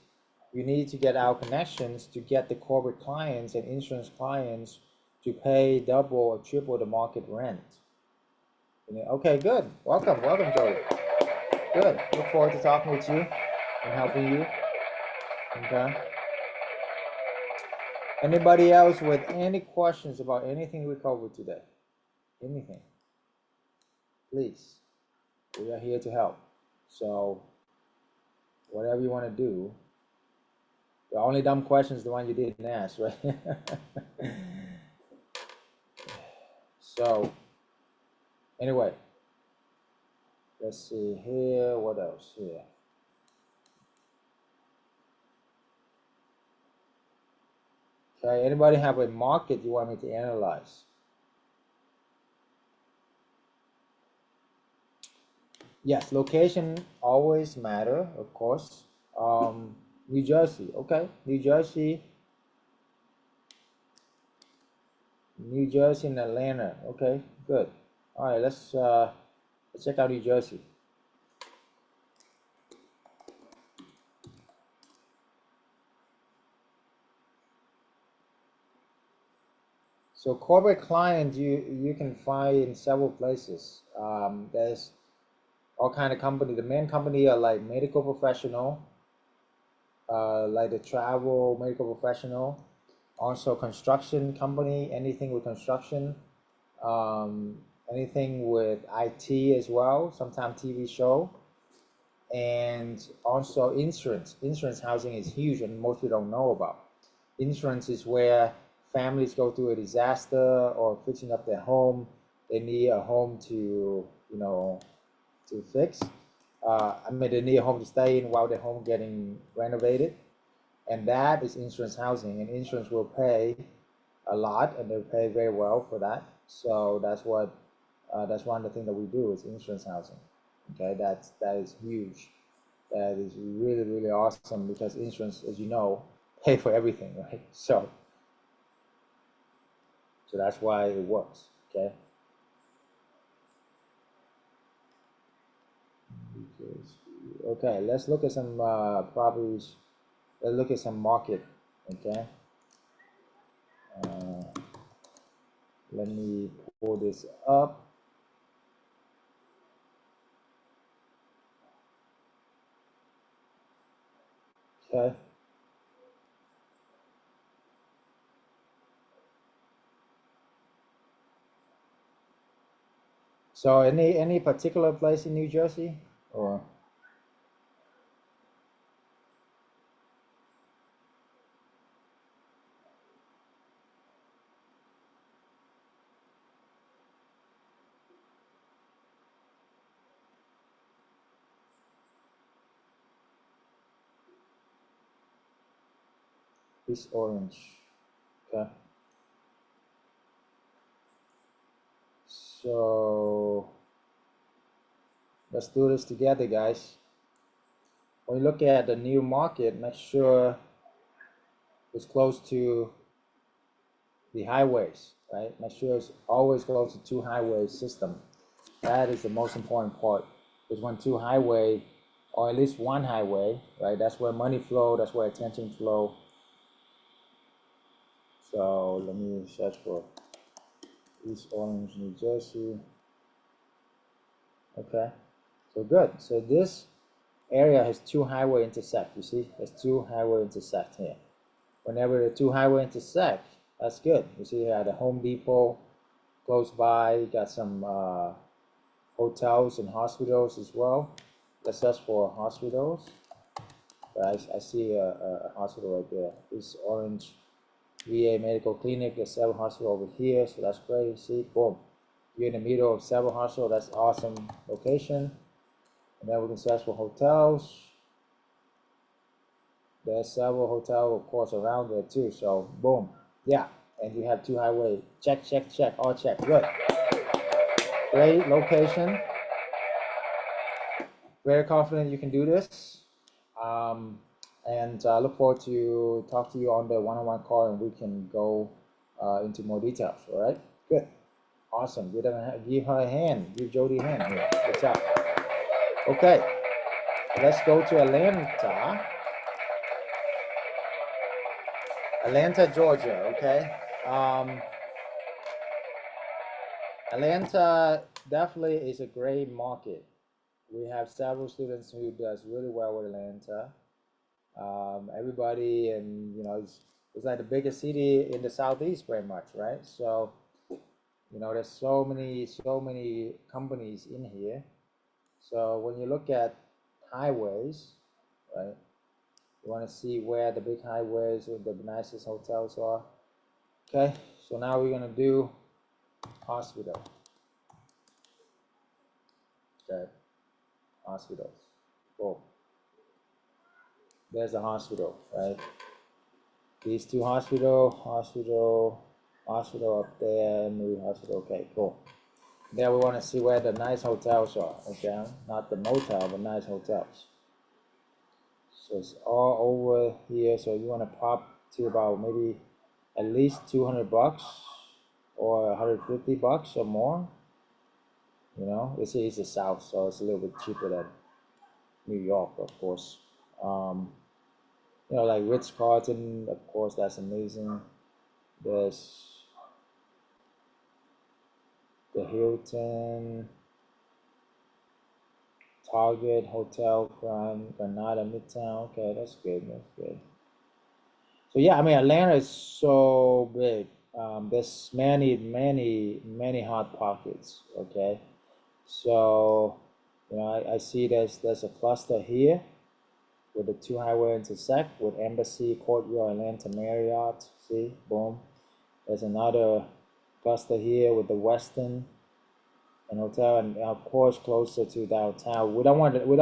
you need to get our connections to get the corporate clients and insurance clients to pay double or triple the market rent. Okay, good. Welcome, Joey. Good. Look forward to talking with you and helping you. Okay. Anybody else with any questions about anything we covered today? Anything? Please. We are here to help. So whatever you want to do. The only dumb question is the one you didn't ask, right? So anyway, let's see here. What else here? Okay, anybody have a market you want me to analyze? Yes, location always matter, of course. New Jersey, okay, New Jersey and Atlanta, okay, good. All right, let's check out New Jersey. So corporate clients, you can find in several places. There's all kind of company. The main company are like medical professional, like the travel medical professional, also construction company, anything with construction, anything with IT as well, sometimes TV show, and also insurance. Insurance housing is huge and most people don't know about. Insurance is where families go through a disaster or fixing up their home. They need a home to, to fix. They need a home to stay in while their home getting renovated. And that is insurance housing, and insurance will pay a lot and they'll pay very well for that. So that's one of the things that we do is insurance housing. Okay, that is huge. That is really, really awesome because insurance, as you know, pay for everything, right? So that's why it works. Okay. Okay, let's look at some properties. Let's look at some market. Okay. Let me pull this up. Okay. So any particular place in New Jersey or? This orange. Okay. So let's do this together, guys. When you look at the new market, make sure it's close to the highways, right? Make sure it's always close to two highway system. That is the most important part. Is when two highway, or at least one highway, right? That's where money flow. That's where attention flow. So let me search for East Orange, New Jersey. Okay, so good. So this area has two highway intersect. You see, there's two highway intersect here. Whenever the two highway intersect, that's good. You see here the Home Depot close by. You got some hotels and hospitals as well. Let's search for hospitals. I see a hospital right there. This Orange VA Medical Clinic. There's several hospitals over here, so that's great. See, boom. You're in the middle of several hospitals. That's awesome location. And then we can search for hotels. There's several hotels, of course, around there too. So boom, yeah. And you have two highway. Check, check, check. All check. Good. Great location. Very confident you can do this. And I look forward to talk to you on the one-on-one call, and we can go into more details. All right. Good. Awesome. Give her a hand. Give Jody a hand here. Good job. Okay. Let's go to Atlanta. Atlanta, Georgia, okay? Atlanta definitely is a great market. We have several students who does really well with Atlanta. Everybody, and it's like the biggest city in the Southeast pretty much, right? So, there's so many companies in here. So when you look at highways, right, you want to see where the big highways or the nicest hotels are. Okay, so now we're gonna do hospital. Okay, hospitals. Cool. There's the hospital, right? These two hospital up there, new hospital. Okay, cool. There we want to see where the nice hotels are. Okay, not the motel, but nice hotels. So it's all over here. So you want to pop to about maybe at least $200 or $150 or more. You know, it's the South, so it's a little bit cheaper than New York, of course. You know, like Ritz-Carlton, of course, that's amazing. There's the Hilton, Target Hotel, Granada Midtown. Okay, that's good. That's good. So yeah, I mean, Atlanta is so big. There's many hot pockets. Okay, so you know, I see there's a cluster here with the two highway intersect with Embassy, Courtyard, Atlanta Marriott. See, boom. There's another cluster here with the Westin and hotel, and of course closer to downtown. We don't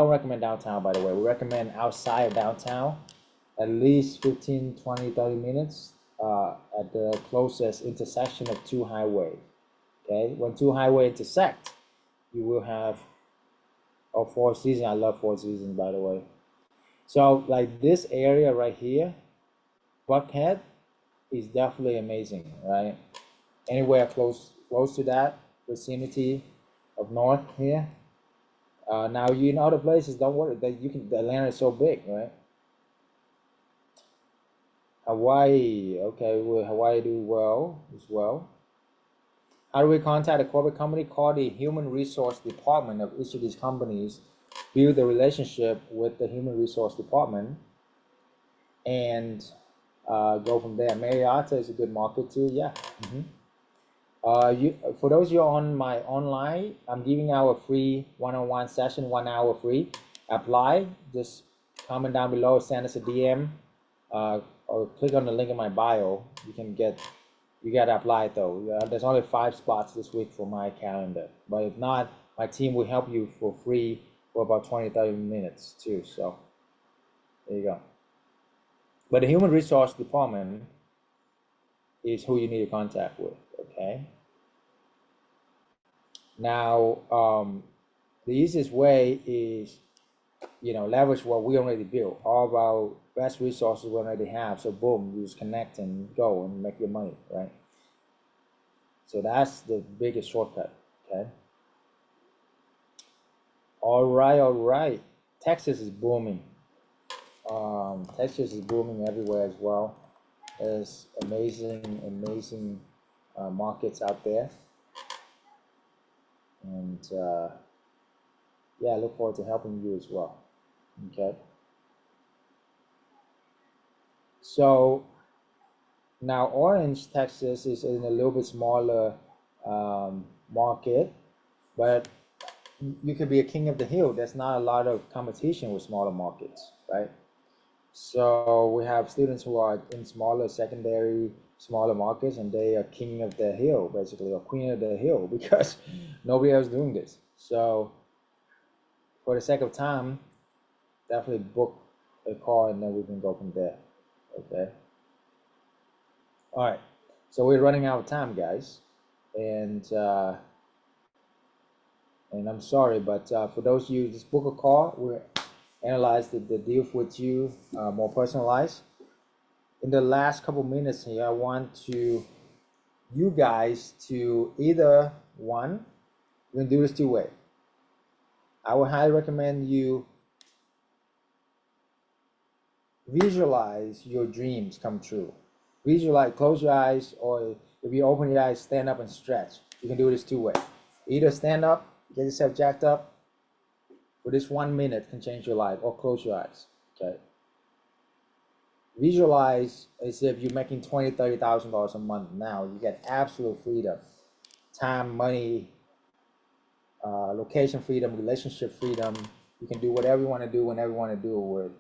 recommend downtown, by the way. We recommend outside of downtown, at least 15, 20, 30 minutes at the closest intersection of two highways. Okay, when two highways intersect, you will have, oh, Four Seasons. I love Four Seasons, by the way. So like this area right here, Buckhead, is definitely amazing, right? Anywhere close to that vicinity of north here. Now you in other places, don't worry that you can. Atlanta is so big, right? Hawaii, okay, well, Hawaii do well as well. How do we contact a corporate company? Call the human resource department of each of these companies, build the relationship with the human resource department, and go from there. Marriott is a good market too, yeah. For those of you on my online, I'm giving out a free one-on-one session, 1 hour free. Apply, just comment down below, send us a DM, or click on the link in my bio. You gotta apply though. There's only 5 spots this week for my calendar, but if not, my team will help you for free for about 20-30 minutes too. So there you go. But the human resource department is who you need to contact with. Okay. Now, the easiest way is, you know, leverage what we already built. All of our best resources we already have. So boom, you just connect and go and make your money, right? So that's the biggest shortcut. Okay. All right. Texas is booming. Texas is booming everywhere as well. There's amazing markets out there. And yeah, I look forward to helping you as well. Okay. So now Orange, Texas is in a little bit smaller market, but you could be a king of the hill. There's not a lot of competition with smaller markets, right? So we have students who are in smaller markets, and they are king of the hill, basically, or queen of the hill, because nobody else is doing this. So for the sake of time, definitely book a call and then we can go from there. Okay. All right. So we're running out of time, guys, and I'm sorry, but for those of you, just book a call. We'll analyze the deal with you, more personalized. In the last couple minutes here, I want you guys to either one, we're gonna do this 2 ways. I would highly recommend you visualize your dreams come true. Visualize, close your eyes, or if you open your eyes, stand up and stretch. You can do this 2 ways. Either stand up, get yourself jacked up, for this 1 minute can change your life, or close your eyes. Okay. Visualize as if you're making $20,000, $30,000 a month now. You get absolute freedom, time, money, location freedom, relationship freedom. You can do whatever you want to do whenever you want to do it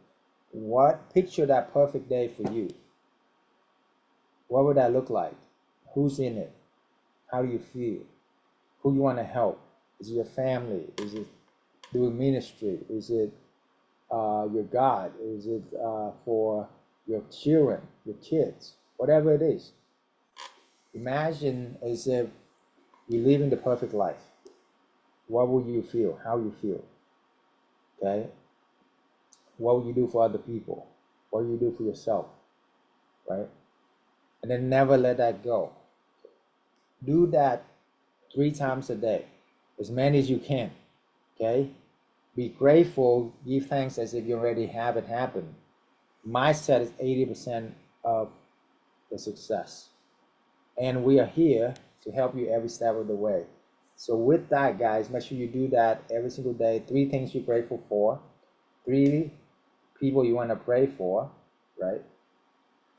with. Picture that perfect day for you. What would that look like? Who's in it? How do you feel? Who you want to help? Is it your family? Is it doing ministry? Is it your God? Is it for your children, your kids? Whatever it is. Imagine as if you're living the perfect life. What will you feel? How you feel? Okay? What will you do for other people? What will you do for yourself? Right? And then never let that go. Do that 3 times a day, as many as you can. Okay? Be grateful, give thanks as if you already have it happen. Mindset is 80% of the success. And we are here to help you every step of the way. So with that, guys, make sure you do that every single day. 3 things you're grateful for, 3 people you want to pray for, right?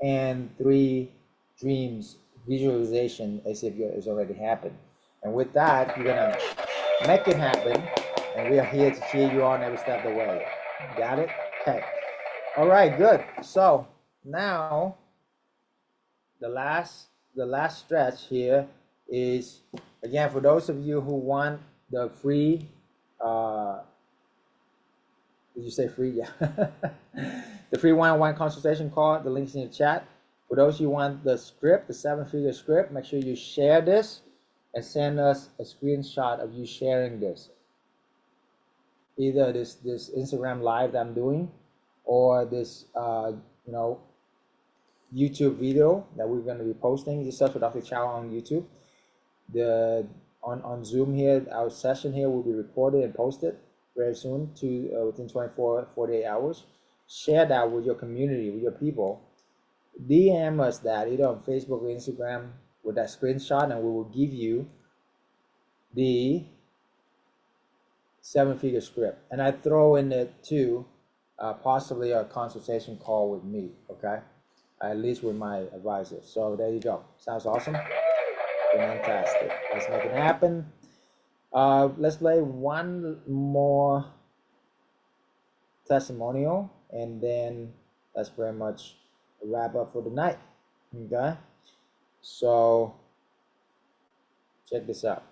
And 3 dreams, visualization as if it's already happened. And with that, you're gonna make it happen. And we are here to cheer you on every step of the way. Got it? Okay. All right, good. So now the last stretch here is, again, for those of you who want the free, did you say free? Yeah. The free one-on-one consultation call, the link's in the chat. For those who want the script, the 7-figure script, make sure you share this and send us a screenshot of you sharing this. Either this Instagram live that I'm doing, or this YouTube video that we're going to be posting. Just search for Dr. Chau on YouTube. On Zoom here, our session here will be recorded and posted very soon, within 48 hours. Share that with your community, with your people. DM us that either on Facebook or Instagram with that screenshot, and we will give you the 7-figure script. And I throw in it too, possibly a consultation call with me, okay? At least with my advisor. So there you go. Sounds awesome? Fantastic. Let's make it happen. Let's play one more testimonial, and then that's pretty much a wrap up for the night. Okay? So check this out.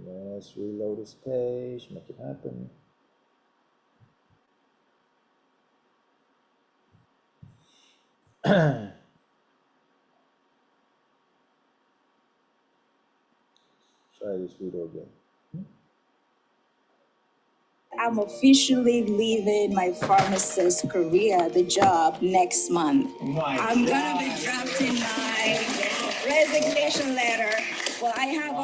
Let's reload this page, make it happen. Try this video again. I'm officially leaving my pharmacist career, the job, next month. I'm gonna be drafting my resignation letter. Well, I have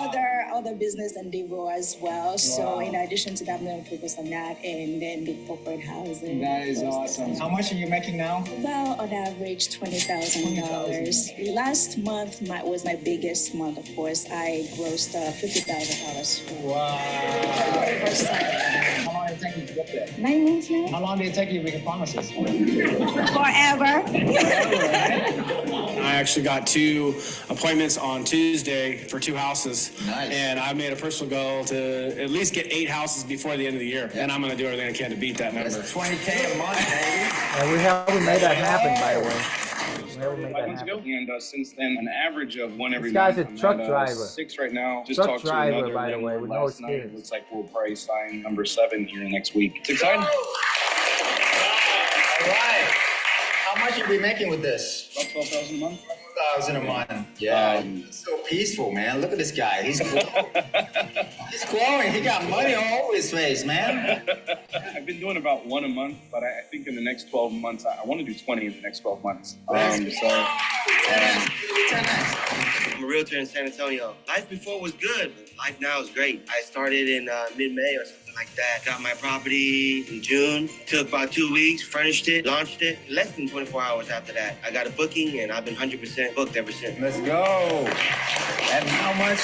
other business endeavor as well. So in addition to that, I'm gonna focus on that and then the corporate housing. That is awesome. How much are you making now? About on average $20,000. Last month was my biggest month, of course. I grossed $50,000. Wow. How long did it take you to get there? 9 months now. How long did it take you to become a pharmacist? Forever. I actually got 2 appointments on Tuesday for 2 houses. Nice. And I made a personal goal to at least get 8 houses before the end of the year. And I'm going to do everything I can to beat that number. That's $20K a month, baby. And we haven't made that happen, by the way. And since then, an average of 1 every This guy's month. a truck driver. 6 right now. Just Truck talked to driver, another by the way, with no last night. experience. Looks like we'll probably sign number 7 here next week. It's exciting. All right. How much you be making with this? About 12,000 a month. 12,000 a month. Yeah. He's so peaceful, man. Look at this guy. He's glowing. He's glowing. He got money all over his face, man. I've been doing about 1 a month, but I think in the next 12 months, I want to do 20 in the next 12 months. I'm a realtor in San Antonio. Life before was good, but life now is great. I started in mid-May or something like that. Got my property in June. Took about 2 weeks, furnished it, launched it. Less than 24 hours after that, I got a booking, and I've been 100% booked ever since. Let's go. And how much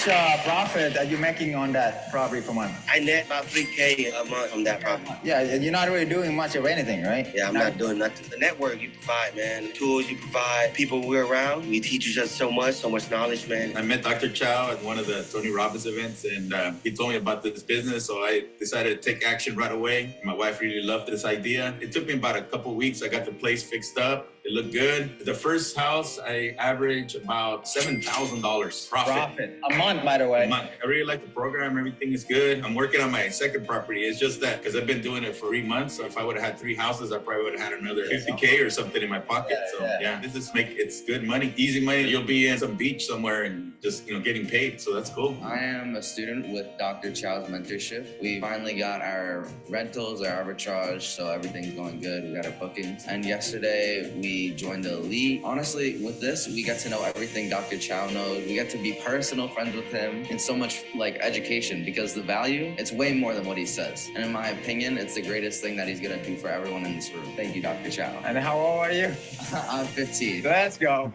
profit are you making on that property per month? I net about $3K a month from that property. Yeah, you're not really doing much of anything, right? Yeah, I'm not doing nothing. The network you provide, man. The tools you provide, people we're around. You teach us so much knowledge, man. I met Dr. Chau at one of the Tony Robbins events, and he told me about this business, so I decided to take action right away. My wife really loved this idea. It took me about a couple weeks. I got the place fixed up. It looked good. The first house, I averaged about $7,000 profit. A month, by the way. A month. I really like the program. Everything is good. I'm working on my second property. It's just that because I've been doing it for 3 months. So if I would have had 3 houses, I probably would have had another 50K or something in my pocket. It's good money, easy money. You'll be in some beach somewhere and just getting paid. So that's cool. I am a student with Dr. Chau's mentorship. We finally got our rentals, our arbitrage, so everything's going good. We got our bookings. And yesterday we joined the elite. Honestly, with this, we get to know everything Dr. Chau knows. We get to be personal friends with him and so much education, because the value, it's way more than what he says. And in my opinion, it's the greatest thing that he's gonna do for everyone in this room. Thank you, Dr. Chau. And how old are you? I'm 15. Let's go.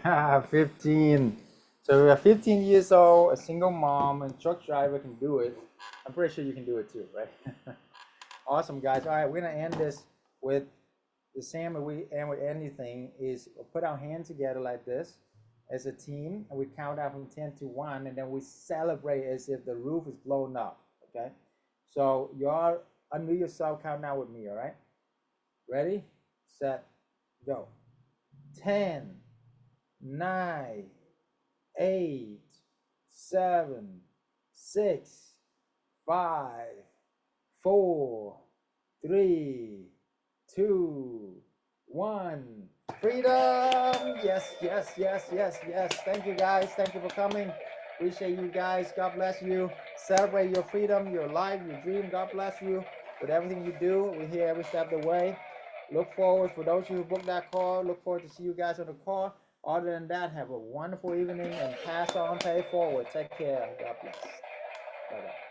15. So we are 15 years old, a single mom, and truck driver can do it. I'm pretty sure you can do it too, right? Awesome, guys. All right, we're gonna end this with the same way we end with anything, is put our hands together like this as a team, and we count out from 10 to 1, and then we celebrate as if the roof is blown up, okay? So y'all unmute yourself, count down with me, all right? Ready, set, go. 10, 9, 8, 7, 6, 5, 4, 3, 2, 1. Freedom! Yes, yes, yes, yes, yes. Thank you, guys. Thank you for coming. Appreciate you guys. God bless you. Celebrate your freedom, your life, your dream. God bless you with everything you do. We're here every step of the way. Look forward, for those who booked that call, look forward to see you guys on the call. Other than that, have a wonderful evening and pass on, pay forward. Take care. God bless. Bye-bye.